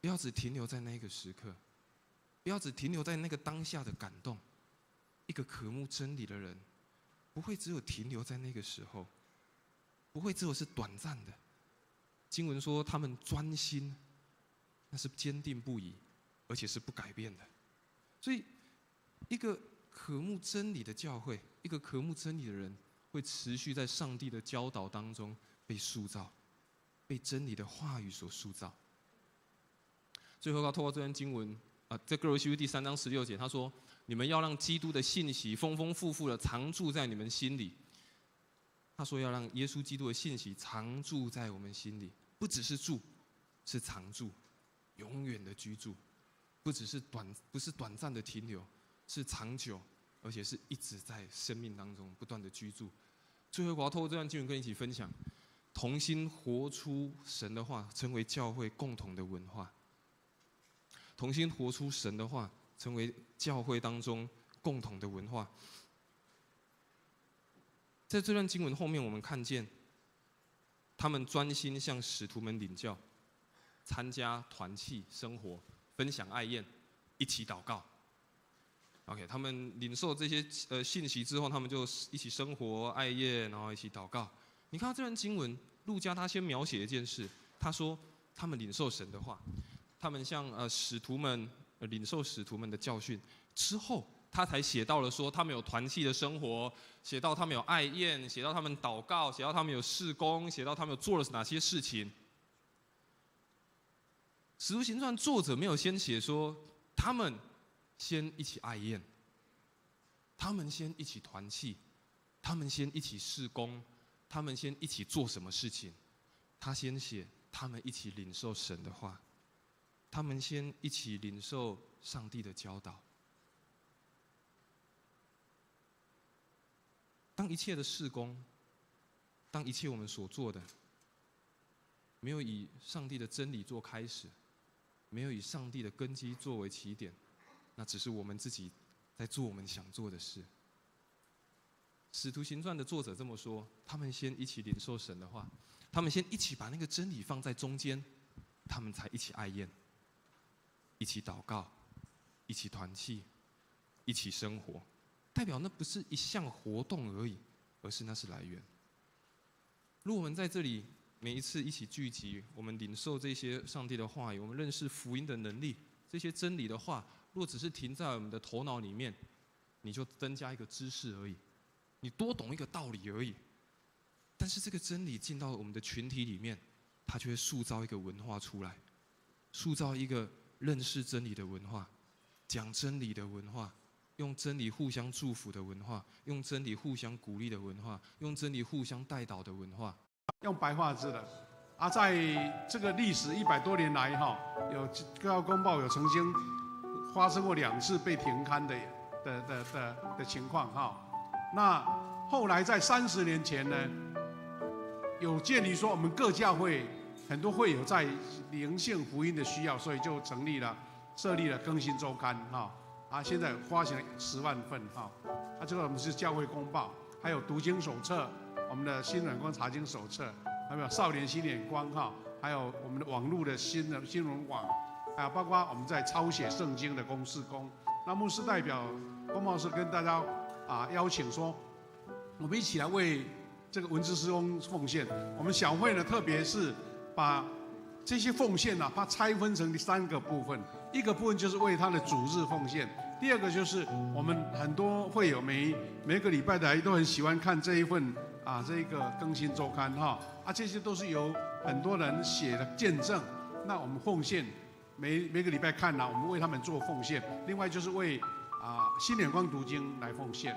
不要只停留在那一个时刻，不要只停留在那个当下的感动。一个渴慕真理的人，不会只有停留在那个时候，不会只有是短暂的。经文说他们专心，那是坚定不移，而且是不改变的。所以，一个渴慕真理的教会，一个渴慕真理的人，会持续在上帝的教导当中被塑造，被真理的话语所塑造。最后要透过这段经文在哥罗西书第3章16节，他说：“你们要让基督的信息丰丰富富的常住在你们心里。”他说要让耶稣基督的信息常住在我们心里，不只是住，是常住，永远的居住，不是短暂的停留，是长久，而且是一直在生命当中不断的居住。最后，我要透过这段经文跟你一起分享，同心活出神的话，成为教会共同的文化。同心活出神的话，成为教会当中共同的文化。在这段经文后面，我们看见他们专心向使徒们领教，参加团契生活，分享爱宴，一起祷告。OK， 他们领受这些信息之后，他们就一起生活、爱宴，然后一起祷告。你看到这段经文，路加他先描写一件事，他说他们领受神的话，他们向使徒们领受使徒们的教训之后，他才写到了说他们有团契的生活，写到他们有爱宴，写到他们祷告，写到他们有事工，写到他们有做了哪些事情。使徒行传作者没有先写说他们先一起爱宴，他们先一起团契，他们先一起事工，他们先一起做什么事情。他先写他们一起领受神的话，他们先一起领受上帝的教导。当一切的事工，当一切我们所做的，没有以上帝的真理做开始，没有以上帝的根基作为起点，那只是我们自己在做我们想做的事。使徒行传的作者这么说，他们先一起领受神的话，他们先一起把那个真理放在中间，他们才一起爱宴，一起祷告，一起团契，一起生活。代表那不是一项活动而已，而是那是来源。如果我们在这里每一次一起聚集，我们领受这些上帝的话语，我们认识福音的能力，这些真理的话，如果只是停在我们的头脑里面，你就增加一个知识而已，你多懂一个道理而已。但是这个真理进到我们的群体里面，它就会塑造一个文化出来，塑造一个认识真理的文化，讲真理的文化，用真理互相祝福的文化，用真理互相鼓励的文化，用真理互相带导的文化。用白话字的在这个历史100多年来有各校公报有曾经发生过2次被停刊的情况那后来在30年前呢，有鉴于说我们各教会很多会有在灵性福音的需要，所以就设立了更新周刊现在发行了10万份这个我们是教会公报，还有读经手册，我们的新眼光查经手册，还有少年新眼光还有我们的网络的新闻网，还有包括我们在抄写圣经的公事工。那牧师代表公报师跟大家邀请说，我们一起来为这个文字事工奉献。我们小会呢，特别是把这些奉献把它拆分成3个部分，一个部分就是为他的主日奉献，第二个就是我们很多会友每个礼拜的都很喜欢看这一份这个更新周刊这些都是由很多人写的见证。那我们奉献每个礼拜看我们为他们做奉献。另外就是为新眼光读经来奉献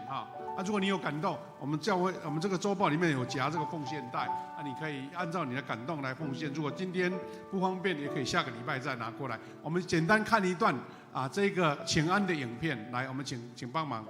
如果你有感动，我们教会我们这个周报里面有夹这个奉献袋，你可以按照你的感动来奉献。如果今天不方便，也可以下个礼拜再拿过来。我们简单看一段这个请安的影片，来，我们请帮忙。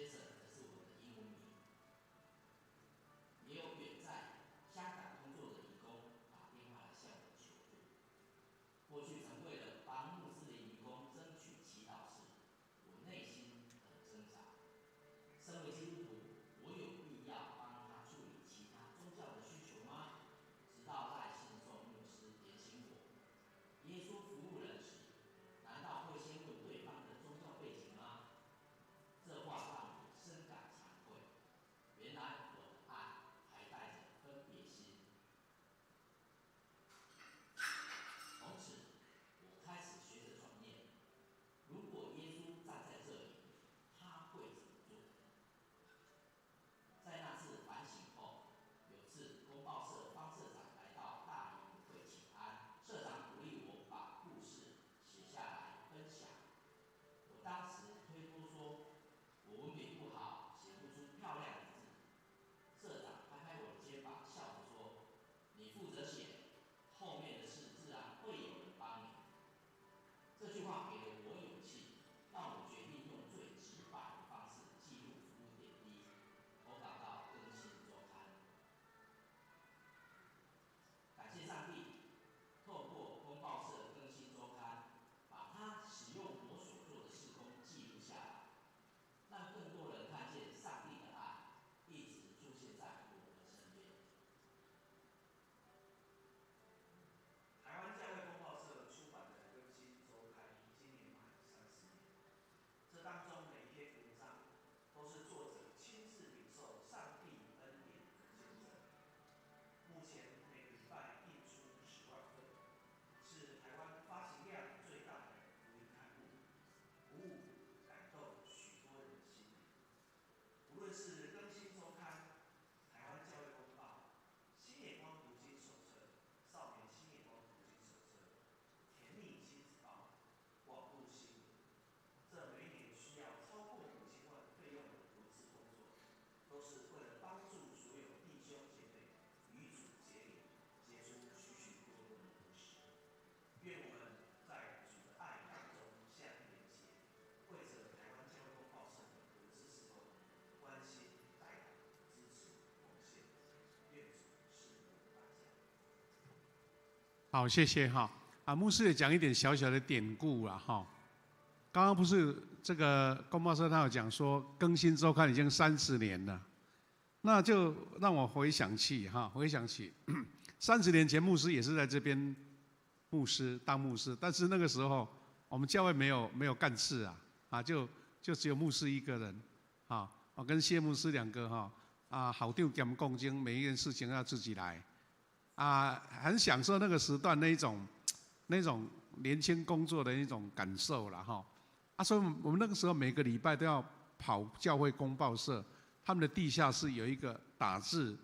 接着则是我们的英文名。也有远在香港工作的义工打电话来向我求助。过去曾为了帮穆斯林义工争取祈祷时，我内心很挣扎。身为基督徒，我有必要帮他处理其他宗教的需求吗？直到赖信仲牧师点醒我：耶稣服务人时，难道会先问对方的宗教背景吗？这话让我深感惭愧。原来我的爱还带着分别心。从此，我开始学着转念：如果耶稣站在这里，他会怎么做？在那次反省后，有次公报社方社长来到大理舞会请安，社长鼓励我把故事写下来分享。我当时推脱说，我文笔不好，写不出漂亮的字。社长拍拍我的肩膀，笑着说：“你负责写，后面的事自然会有人帮你。”这句话给了我勇气，让我决定用最直白的方式记录服务点滴，投稿到更新周刊。感谢上帝，透过公报社更新周刊，把它使用我所做的事工记录下来，让更多人看见上帝的爱一直出现在我们的身边。台湾教会公报社出版的更新周刊今年满30年，这当中每篇文章都是作者亲自领受上帝恩典的见证。目前每个礼拜印出10万份，是台湾发行量最大的福音刊物，鼓舞感动许多人的心灵。无论是更新周刊、台湾教育公报、新眼光读经手册、少年新眼光读经手册、甜蜜亲子报、网络新闻，这每年需要超过5000万费用的投资工作，都是为了帮助所有弟兄姐妹与主结连，结出许许多多的果实。愿我们在主的爱当中相连结，为着台湾教会公报社的文字事工关心、带领、支持、奉献。愿主赐福大家。好，谢谢哈。牧师也讲一点小小的典故啦哈。刚刚不是这个公报社他有讲说更新周刊已经30年了，那就让我回想起30年前牧师也是在这边当牧师，但是那个时候我们教会没有干事就只有牧师一个人我跟谢牧师2个校长兼共经，每一件事情要自己来很享受那个时段那种年轻工作的一种感受啦所以我们那个时候每个礼拜都要跑教会公报社，他们的地下室有一个打字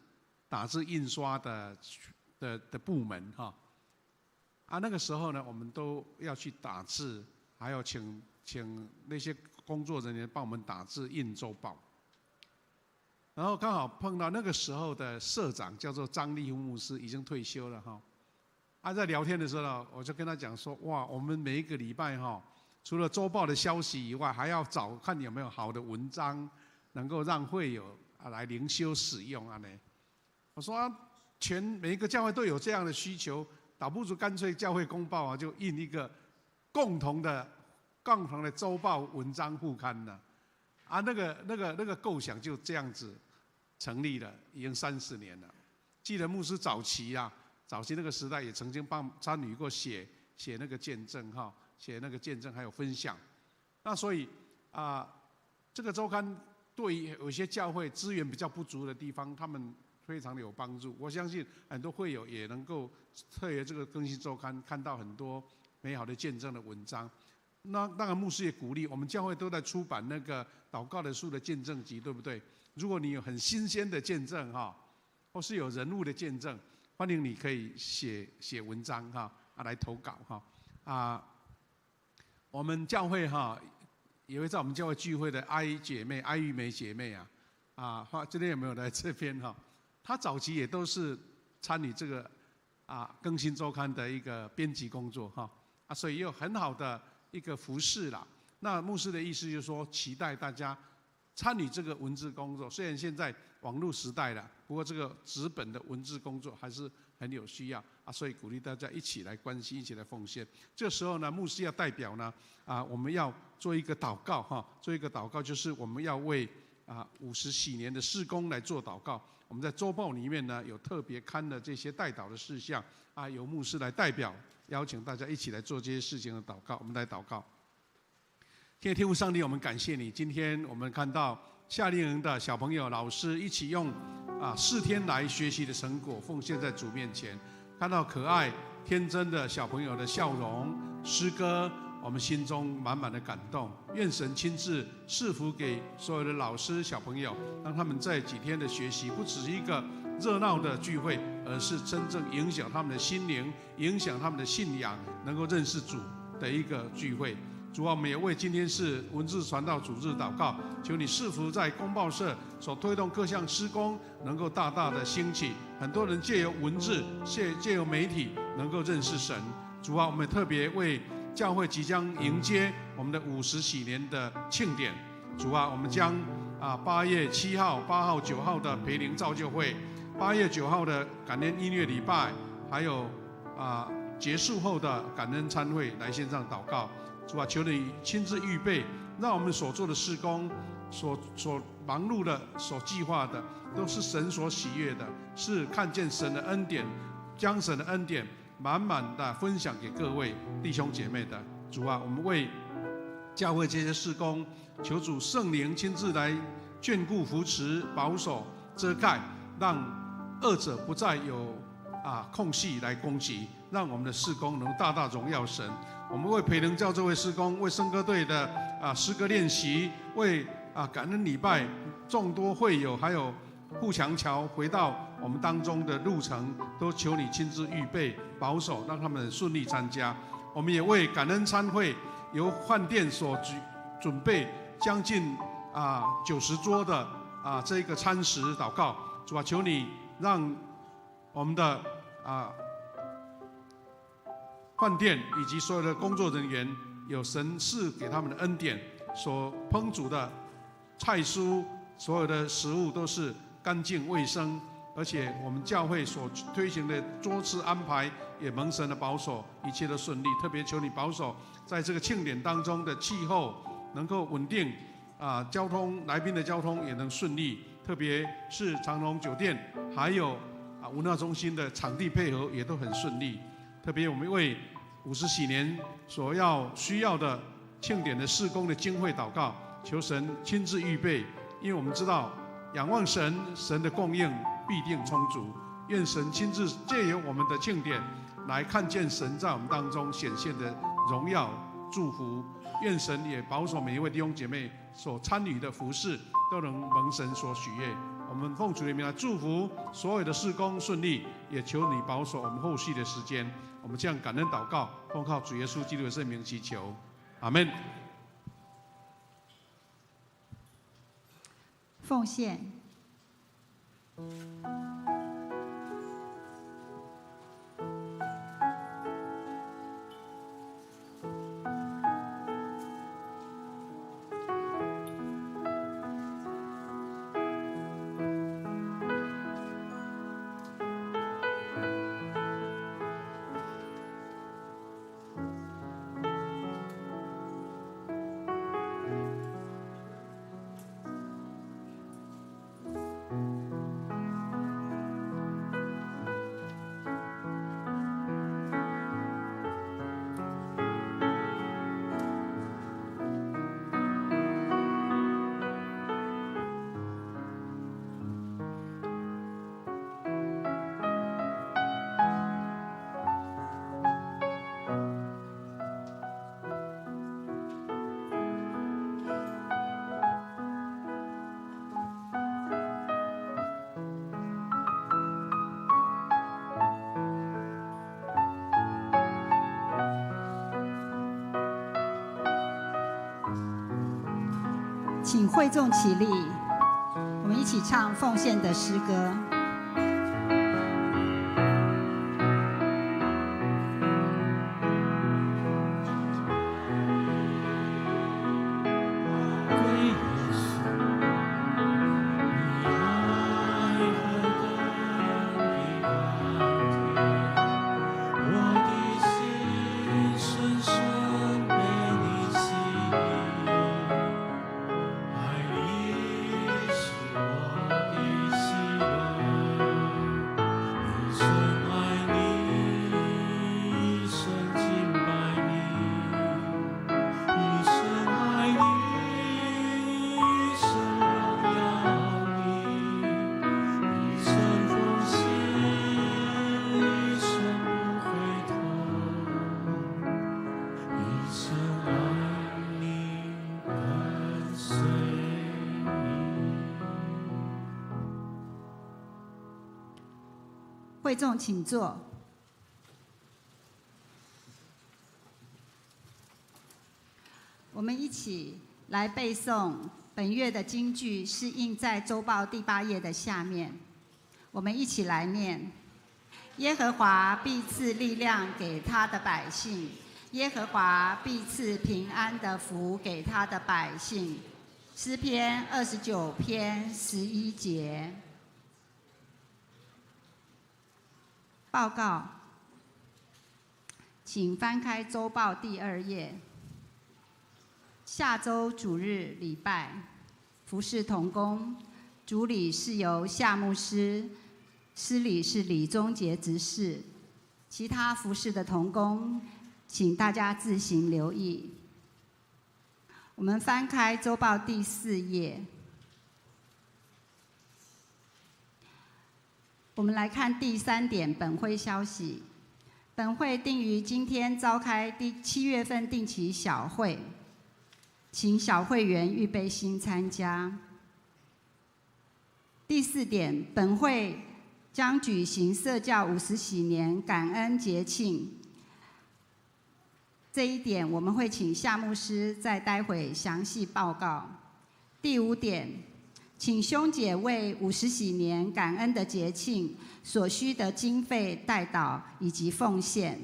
印刷的部门那个时候呢，我们都要去打字，还有请那些工作人员帮我们打字印周报。然后刚好碰到那个时候的社长叫做张立夫牧师，已经退休了在聊天的时候呢，我就跟他讲说，哇，我们每一个礼拜除了周报的消息以外，还要找看有没有好的文章，能够让会友来灵修使用我说每一个教会都有这样的需求，倒不如干脆教会公报就印一个共同的周报文章副刊了那个构想就这样子成立了，已经30年了。记得牧师早期那个时代也曾经参与过写那个见证还有分享。那所以这个周刊对于有些教会资源比较不足的地方，他们非常的有帮助。我相信很多会友也能够特别这个更新周刊看到很多美好的见证的文章。那当然牧师也鼓励我们教会都在出版那个祷告的树的见证集，对不对？如果你有很新鲜的见证或是有人物的见证，欢迎你可以写文章来投稿我们教会也会在我们教会聚会的哀玉梅姐妹今天有没有来这边她早期也都是参与这个更新周刊的一个编辑工作所以也有很好的一个服事啦。那牧师的意思就是说，期待大家参与这个文字工作。虽然现在网络时代了，不过这个纸本的文字工作还是很有需要啊，所以鼓励大家一起来关心，一起来奉献。这时候呢，牧师要代表呢我们要做一个祷告哈，做一个祷告，就是我们要为50禧年的事工来做祷告。我们在周报里面呢有特别刊的这些代祷的事项由牧师来代表，邀请大家一起来做这些事情的祷告。我们来祷告。天父上帝，我们感谢你，今天我们看到夏令营的小朋友、老师一起用4天来学习的成果奉献在主面前，看到可爱天真的小朋友的笑容、诗歌，我们心中满满的感动。愿神亲自赐福给所有的老师、小朋友，让他们在几天的学习不只是一个热闹的聚会，而是真正影响他们的心灵、影响他们的信仰，能够认识主的一个聚会。主啊，我们也为今天是文字传道主日祷告，求你赐福在公报社所推动各项施工能够大大的兴起，很多人借由文字、借由媒体能够认识神。主啊，我们特别为教会即将迎接我们的50禧年的庆典。主啊，我们将8月7号、8号、9号的培灵造就会，8月9号的感恩音乐礼拜，还有结束后的感恩餐会来线上祷告。主啊，求你亲自预备，让我们所做的事工、所忙碌的、所计划的，都是神所喜悦的，是看见神的恩典，将神的恩典满满的分享给各位弟兄姐妹的。主啊，我们为教会这些事工，求主圣灵亲自来眷顾、扶持、保守、遮盖，让恶者不再有空隙来攻击，让我们的事工能大大荣耀神。我们为培灵教这位事工，为圣歌队的诗歌练习，为感恩礼拜众多会友，还有护墙桥回到我们当中的路程，都求你亲自预备保守，让他们顺利参加。我们也为感恩餐会由饭店所准备将近90桌的这个餐食祷告。主啊，求你让我们的饭店以及所有的工作人员有神赐给他们的恩典，所烹煮的菜蔬，所有的食物都是干净卫生，而且我们教会所推行的桌次安排也蒙神的保守，一切都顺利。特别求你保守在这个庆典当中的气候能够稳定，交通来宾的交通也能顺利，特别是长荣酒店还有文化中心的场地配合也都很顺利。特别我们为50禧年所需要的庆典的事工的经费祷告，求神亲自预备，因为我们知道仰望神，神的供应必定充足。愿神亲自借由我们的庆典来看见神在我们当中显现的荣耀祝福。愿神也保守每一位弟兄姐妹所参与的服事都能蒙神所喜悦。我们奉主的名来祝福所有的事工顺利，也求你保守我们后续的时间。我们这样感恩祷告，奉靠主耶稣基督的圣名祈求，阿们。奉献。请会众起立，我们一起唱奉献的诗歌。归耶稣。会众请坐。我们一起来背诵本月的金句，是印在周报第8页的下面。我们一起来念：耶和华必赐力量给他的百姓，耶和华必赐平安的福给他的百姓。诗篇29篇11节。报告，请翻开周报第2页。下周主日礼拜，服事同工，主礼是由夏牧师，司礼是李宗杰执事，其他服事的同工，请大家自行留意。我们翻开周报第4页，我们来看第3点本会消息。本会定于今天召开7月份定期小会，请小会员预备心参加。第4点，本会将举行社教50喜年感恩节庆。这一点我们会请夏牧师在待会详细报告。第5点，请兄姐为50喜年感恩的节庆所需的经费代祷以及奉献。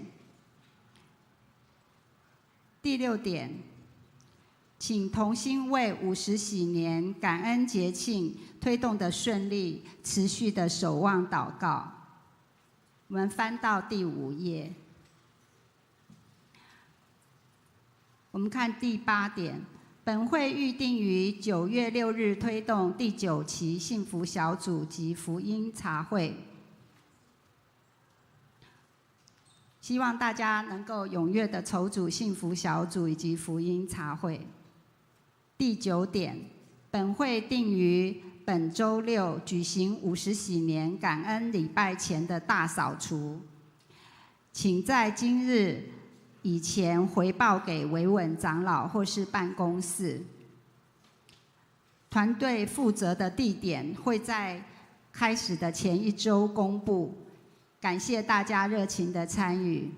第6点，请同心为50喜年感恩节庆推动的顺利，持续的守望祷告。我们翻到第5页，我们看第8点，本会预定于9月6日推动第9期幸福小组及福音茶会，希望大家能够踊跃的筹组幸福小组以及福音茶会。第9点，本会定于本周6举行50喜年感恩礼拜前的大扫除，请在今日以前回报给维稳长老或是办公室。团队负责的地点会在开始的前1周公布，感谢大家热情的参与。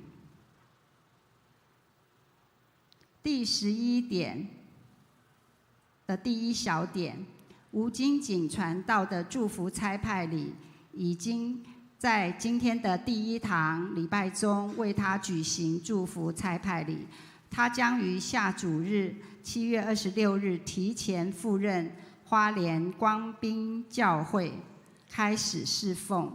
第11点的第1小点，吴金景传道的祝福差派礼已经在今天的第1堂礼拜中为他举行祝福差派礼，他将于下主日7月26日提前赴任花莲光滨教会，开始侍奉。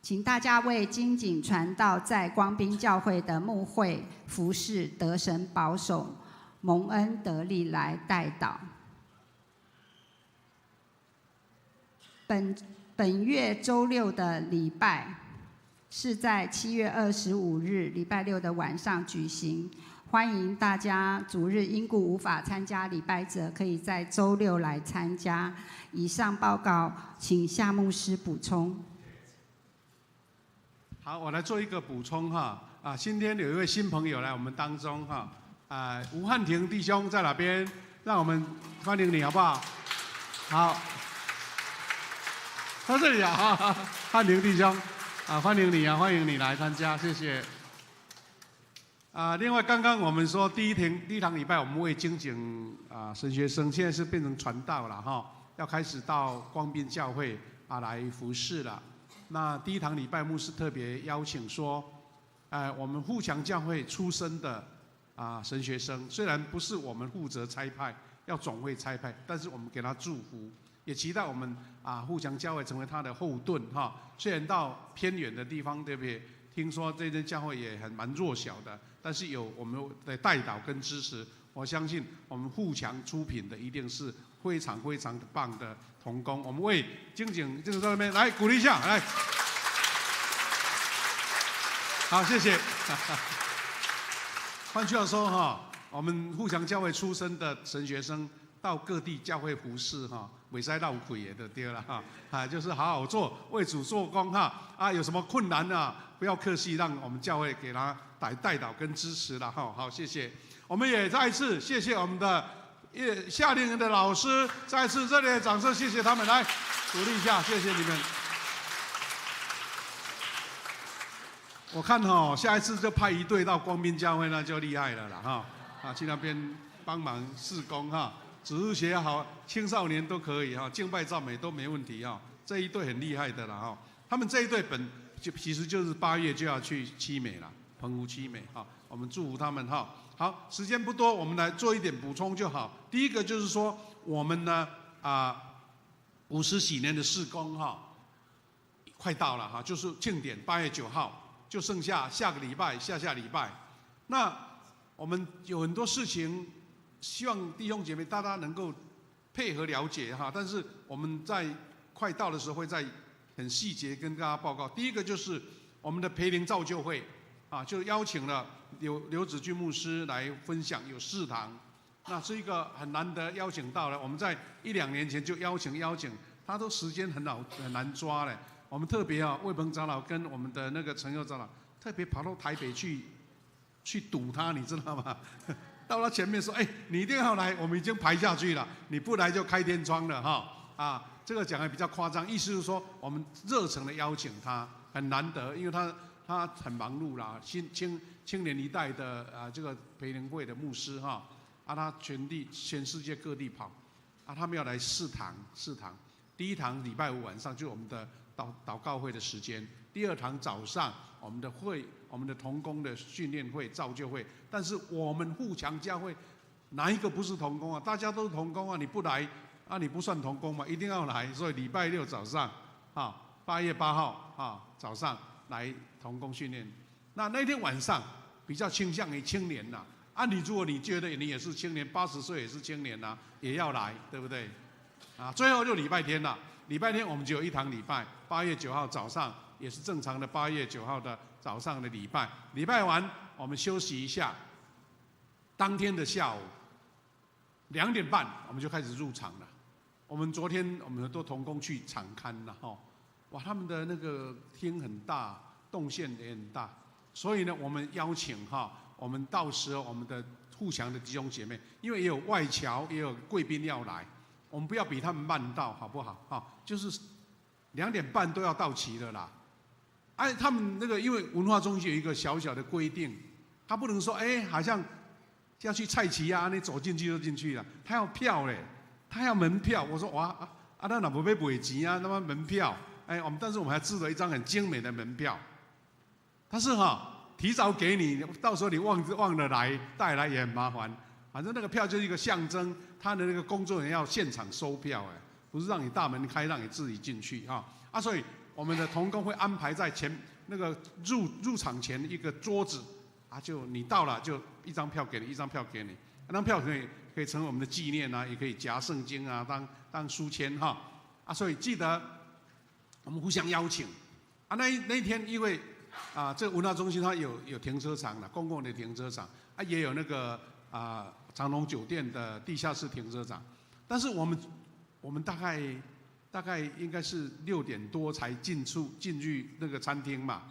请大家为金景传道在光滨教会的牧会服事得神保守，蒙恩得力来代祷。本月周6的礼拜是在7月25日礼拜6的晚上举行，欢迎大家主日因故无法参加礼拜者，可以在周6来参加。以上报告，请夏牧师补充。好，我来做一个补充哈。今天有一位新朋友来我们当中哈。吴汉庭弟兄在哪边？让我们欢迎你好不好？好，到这里啊，汉庭弟兄，欢迎你啊，欢迎你来参加，谢谢。另外刚刚我们说第一堂礼拜我们为精警神学生，现在是变成传道了哈，要开始到光滨教会来服侍了。那第一堂礼拜牧师特别邀请说，我们富强教会出身的神学生，虽然不是我们负责差派，要总会差派，但是我们给他祝福，也期待我们富强教会成为他的后盾哈。虽然到偏远的地方，对不对？听说这间教会也蛮弱小的，但是有我们的代祷跟支持，我相信我们富强出品的一定是非常非常棒的同工。我们为精警就是在那边来鼓励一下，来，好，谢谢。换句话说哈，我们富强教会出身的神学生到各地教会服侍哈，袂使闹鬼也就对了哈，就是好好做，为主做工哈。有什么困难不要客气，让我们教会给他代祷跟支持了哈。好，谢谢。我们也再一次谢谢我们的夏令营的老师，再次热烈的掌声，谢谢他们，来鼓励一下，谢谢你们。我看下一次就派一队到光明教会，那就厉害了啦去那边帮忙事工主日学好，青少年都可以敬拜赞美都没问题这一队很厉害的啦他们这一队其实就是8月就要去七美了，澎湖七美我们祝福他们好，时间不多，我们来做一点补充就好。第一个就是说，我们呢50喜年的事工快到了就是庆典8月9号，就剩下下个礼拜、下礼拜。那我们有很多事情，希望弟兄姐妹大家能够配合了解但是我们在快到的时候会再很细节跟大家报告。第一个就是我们的培灵造就会就邀请了刘子俊牧师来分享，有4堂。那是一个很难得邀请到了，我们在1-2年前就邀请，他都时间很难抓嘞。我们特别魏鹏长老跟我们的那个陈佑长老特别跑到台北去堵他，你知道吗？到他前面说，你一定要来，我们已经排下去了，你不来就开天窗了这个讲的比较夸张，意思是说我们热诚的邀请他，很难得，因为他很忙碌啦，青年一代的这个培灵会的牧师他全世界各地跑他们要来4堂，第一堂礼拜5晚上就是我们的祷告会的时间，第2堂早上我们的同工的训练会、造就会。但是我们富强教会哪一个不是同工大家都是同工你不来你不算同工嘛，一定要来。所以礼拜6早上8月8号早上来同工训练。那天晚上比较倾向于青年如果你觉得你也是青年，80岁也是青年也要来，对不对？最后就礼拜天了。礼拜天我们只有1堂礼拜，8月9号早上也是正常的8月9号的早上的礼拜。礼拜完我们休息一下，当天的下午2点半我们就开始入场了。我们昨天我们很多同工去场勘了哇，他们的那个厅很大，动线也很大，所以呢，我们邀请我们到时候我们的富强的弟兄姐妹，因为也有外侨，也有贵宾要来，我们不要比他们慢到，好不好？就是2点半都要到齐了啦。他们那个因为文化中心有一个小小的规定，他不能说好像要去菜市你走进去就进去了，他要票嘞，他要门票。我说哇那哪不被卖钱那么门票但是我们还制了一张很精美的门票，但是提早给你，到时候你忘了来带来也很麻烦。反正那个票就是一个象征，他的那个工作人员要现场收票不是让你大门开让你自己进去所以我们的同工会安排在前那个入场前一个桌子就你到了就1张票给你，1张票给你，那张票可以成为我们的纪念也可以夹圣经当书签所以记得我们互相邀请那一天因为这个文化中心它有停车场了，公共的停车场也有那个长隆酒店的地下室停车场，但是我们大概应该是6点多才进去那个餐厅嘛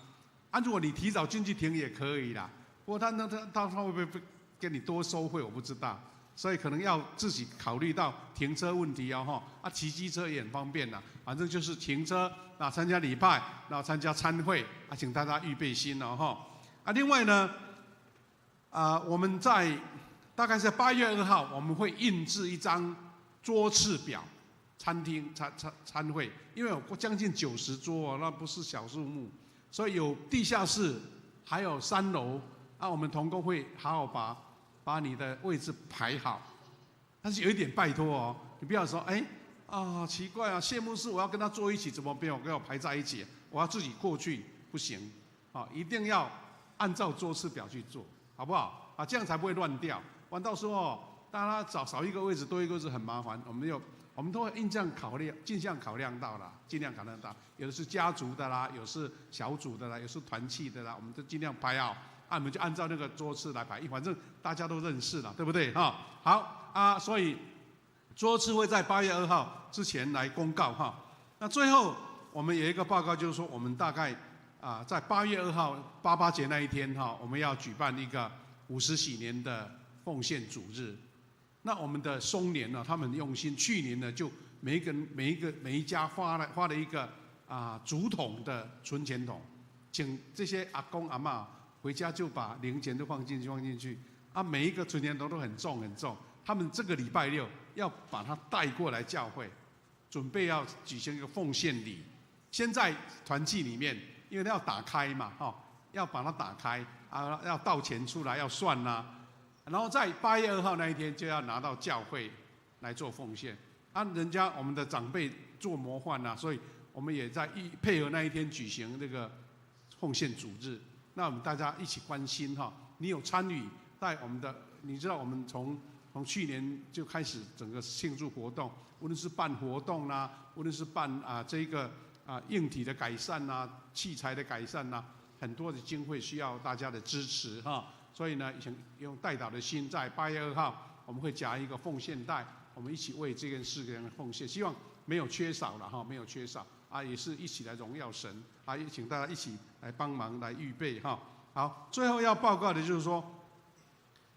如果你提早进去停也可以啦，不过他会不会给你多收费我不知道，所以可能要自己考虑到停车问题骑机车也很方便啦，反正就是停车参加礼拜，然后参加餐会请大家预备心另外呢我们大概是8月2号我们会印制一张桌次表，餐会，因为有将近90桌那不是小数目，所以有地下室，还有3楼我们同工会好好把你的位置排好，但是有一点拜托你不要说奇怪谢牧师我要跟他坐一起，怎么没有跟我排在一起？我要自己过去不行一定要按照桌次表去做，好不好这样才不会乱掉。完到时候大家少一个位置多一个位置很麻烦，我们都会尽量考量到啦，有的是家族的啦，有是小组的啦，有是团契的啦，我们都尽量排好我们就按照那个桌次来排，反正大家都认识了，对不对好所以桌次会在8月2号之前来公告那最后我们有一个报告，就是说我们大概在8月2号88节那一天我们要举办一个50喜年的奉献主日。那我们的松年他们很用心，去年呢就每一家花了一个竹筒的存钱筒请这些阿公阿嬷回家就把零钱都放进去，啊，每一个存钱筒都很重很重。他们这个礼拜六要把它带过来教会，准备要举行一个奉献礼。先在团契里面，因为要打开嘛，要把它打开啊，要倒钱出来，要算啦。然后在8月2号那一天就要拿到教会来做奉献。啊，人家我们的长辈做模范啊，所以我们也在配合那一天举行这个奉献主日。那我们大家一起关心哈，你有参与在我们的，你知道我们从去年就开始整个庆祝活动，无论是办活动啦，无论是办这个硬体的改善啦、器材的改善啦，很多的经费需要大家的支持哈。所以呢，想用代祷的心，在8月2号我们会夹一个奉献袋，我们一起为这件事给人奉献，希望没有缺少了哈，没有缺少啊，也是一起来荣耀神啊，也请大家一起来帮忙来预备哈。好，最后要报告的就是说，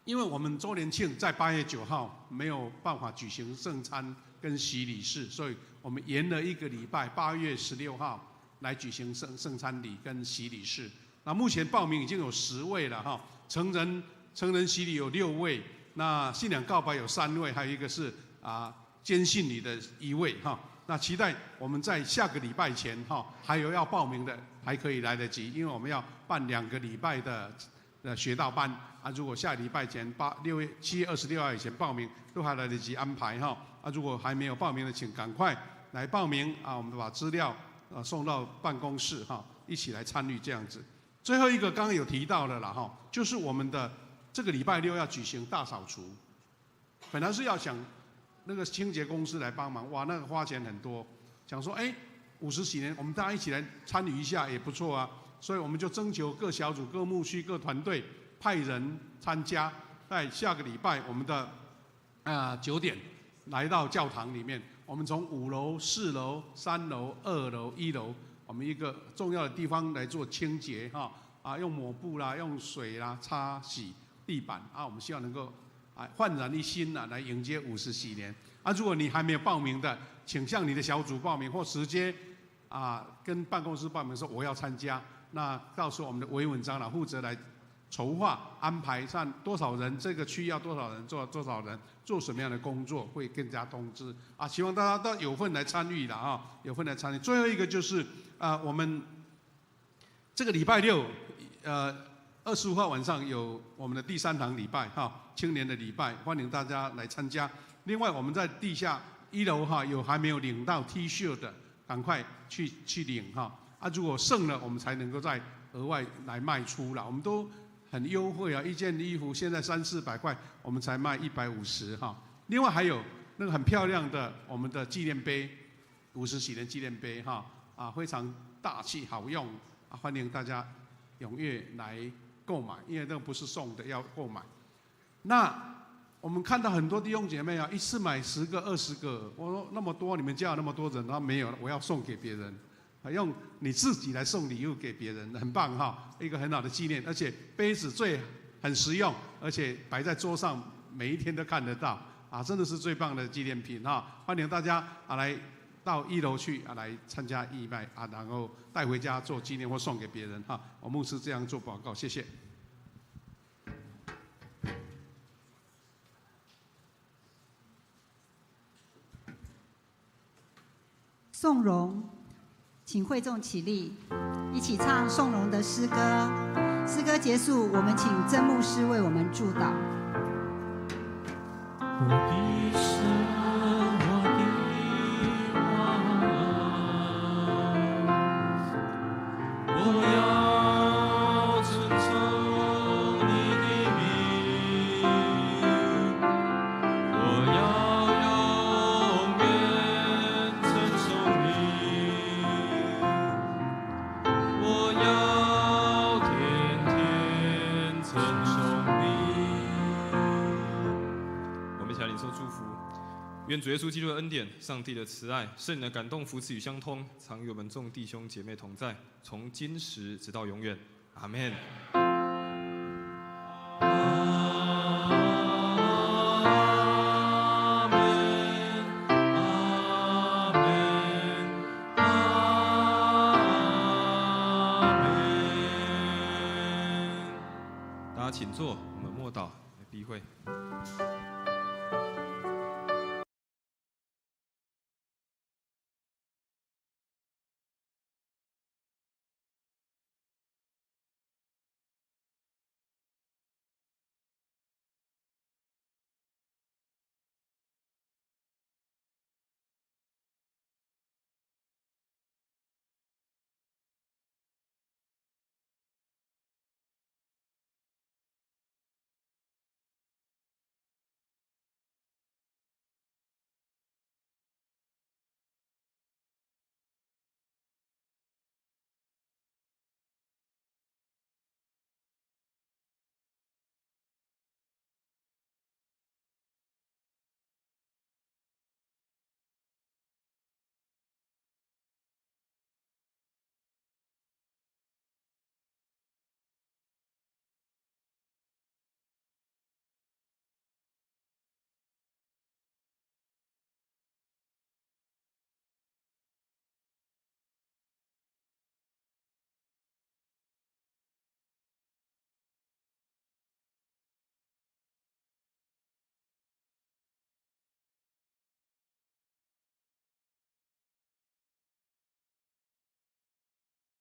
因为我们周年庆在8月9号没有办法举行圣餐跟洗礼式，所以我们延了1个礼拜，8月16号来举行圣餐礼跟洗礼式。那目前报名已经有10位了哈，成人洗礼有6位，那信仰告白有3位，还有一个是坚信礼的1位哈。那期待我们在下个礼拜前哈，还有要报名的还可以来得及，因为我们要办2个礼拜的学道班啊。如果下礼拜前7月26号以前报名，都还来得及安排哈。啊，如果还没有报名的，请赶快来报名啊！我们把资料送到办公室哈，一起来参与这样子。最后一个刚刚有提到的啦哈，就是我们的这个礼拜六要举行大扫除，本来是要想那个清洁公司来帮忙，哇，那个花钱很多，想说50几年，我们大家一起来参与一下也不错啊，所以我们就征求各小组、各牧区、各团队派人参加，在下个礼拜我们的9点来到教堂里面，我们从5楼、4楼、3楼、2楼、1楼。我们一个重要的地方来做清洁哈用抹布啦、用水啦擦洗地板啊，我们希望能够焕然一新来迎接50几年啊。如果你还没有报名的，请向你的小组报名，或直接跟办公室报名说我要参加。那到时候我们的维文长老负责来筹划安排上多少人，这个区要多少人做多少人做什么样的工作，会更加通知啊。希望大家都有份来参与的啊，有份来参与。最后一个就是我们这个礼拜六25号晚上有我们的第3堂礼拜青年的礼拜，欢迎大家来参加。另外我们在地下1楼有还没有领到 T 恤的，赶快去领如果剩了我们才能够再额外来卖出了。我们都很优惠啊，一件衣服现在300-400块，我们才卖150另外还有那个很漂亮的我们的纪念碑，50几年纪念碑非常大气好用欢迎大家踊跃来购买，因为那个不是送的，要购买。那我们看到很多弟兄姐妹一次买10个、20个，我说那么多，你们家有那么多人，他没有，我要送给别人。用你自己来送礼物给别人，很棒一个很好的纪念，而且杯子很实用，而且摆在桌上每一天都看得到真的是最棒的纪念品欢迎大家来到1楼去来参加义卖然后带回家做纪念或送给别人我牧师这样做报告，谢谢。颂荣。请会众起立，一起唱颂荣的诗歌。诗歌结束，我们请曾牧师为我们祝祷。我的神，我的王，我要尊崇你的名，我要永远尊崇你。我要天天尊崇你。我们一起来领受祝福，愿主耶稣基督的恩典、上帝的慈爱、圣灵的感动、扶持与相通，常与我们众弟兄姐妹同在，从今时直到永远。阿们。阿门。坐，我们默祷来避会。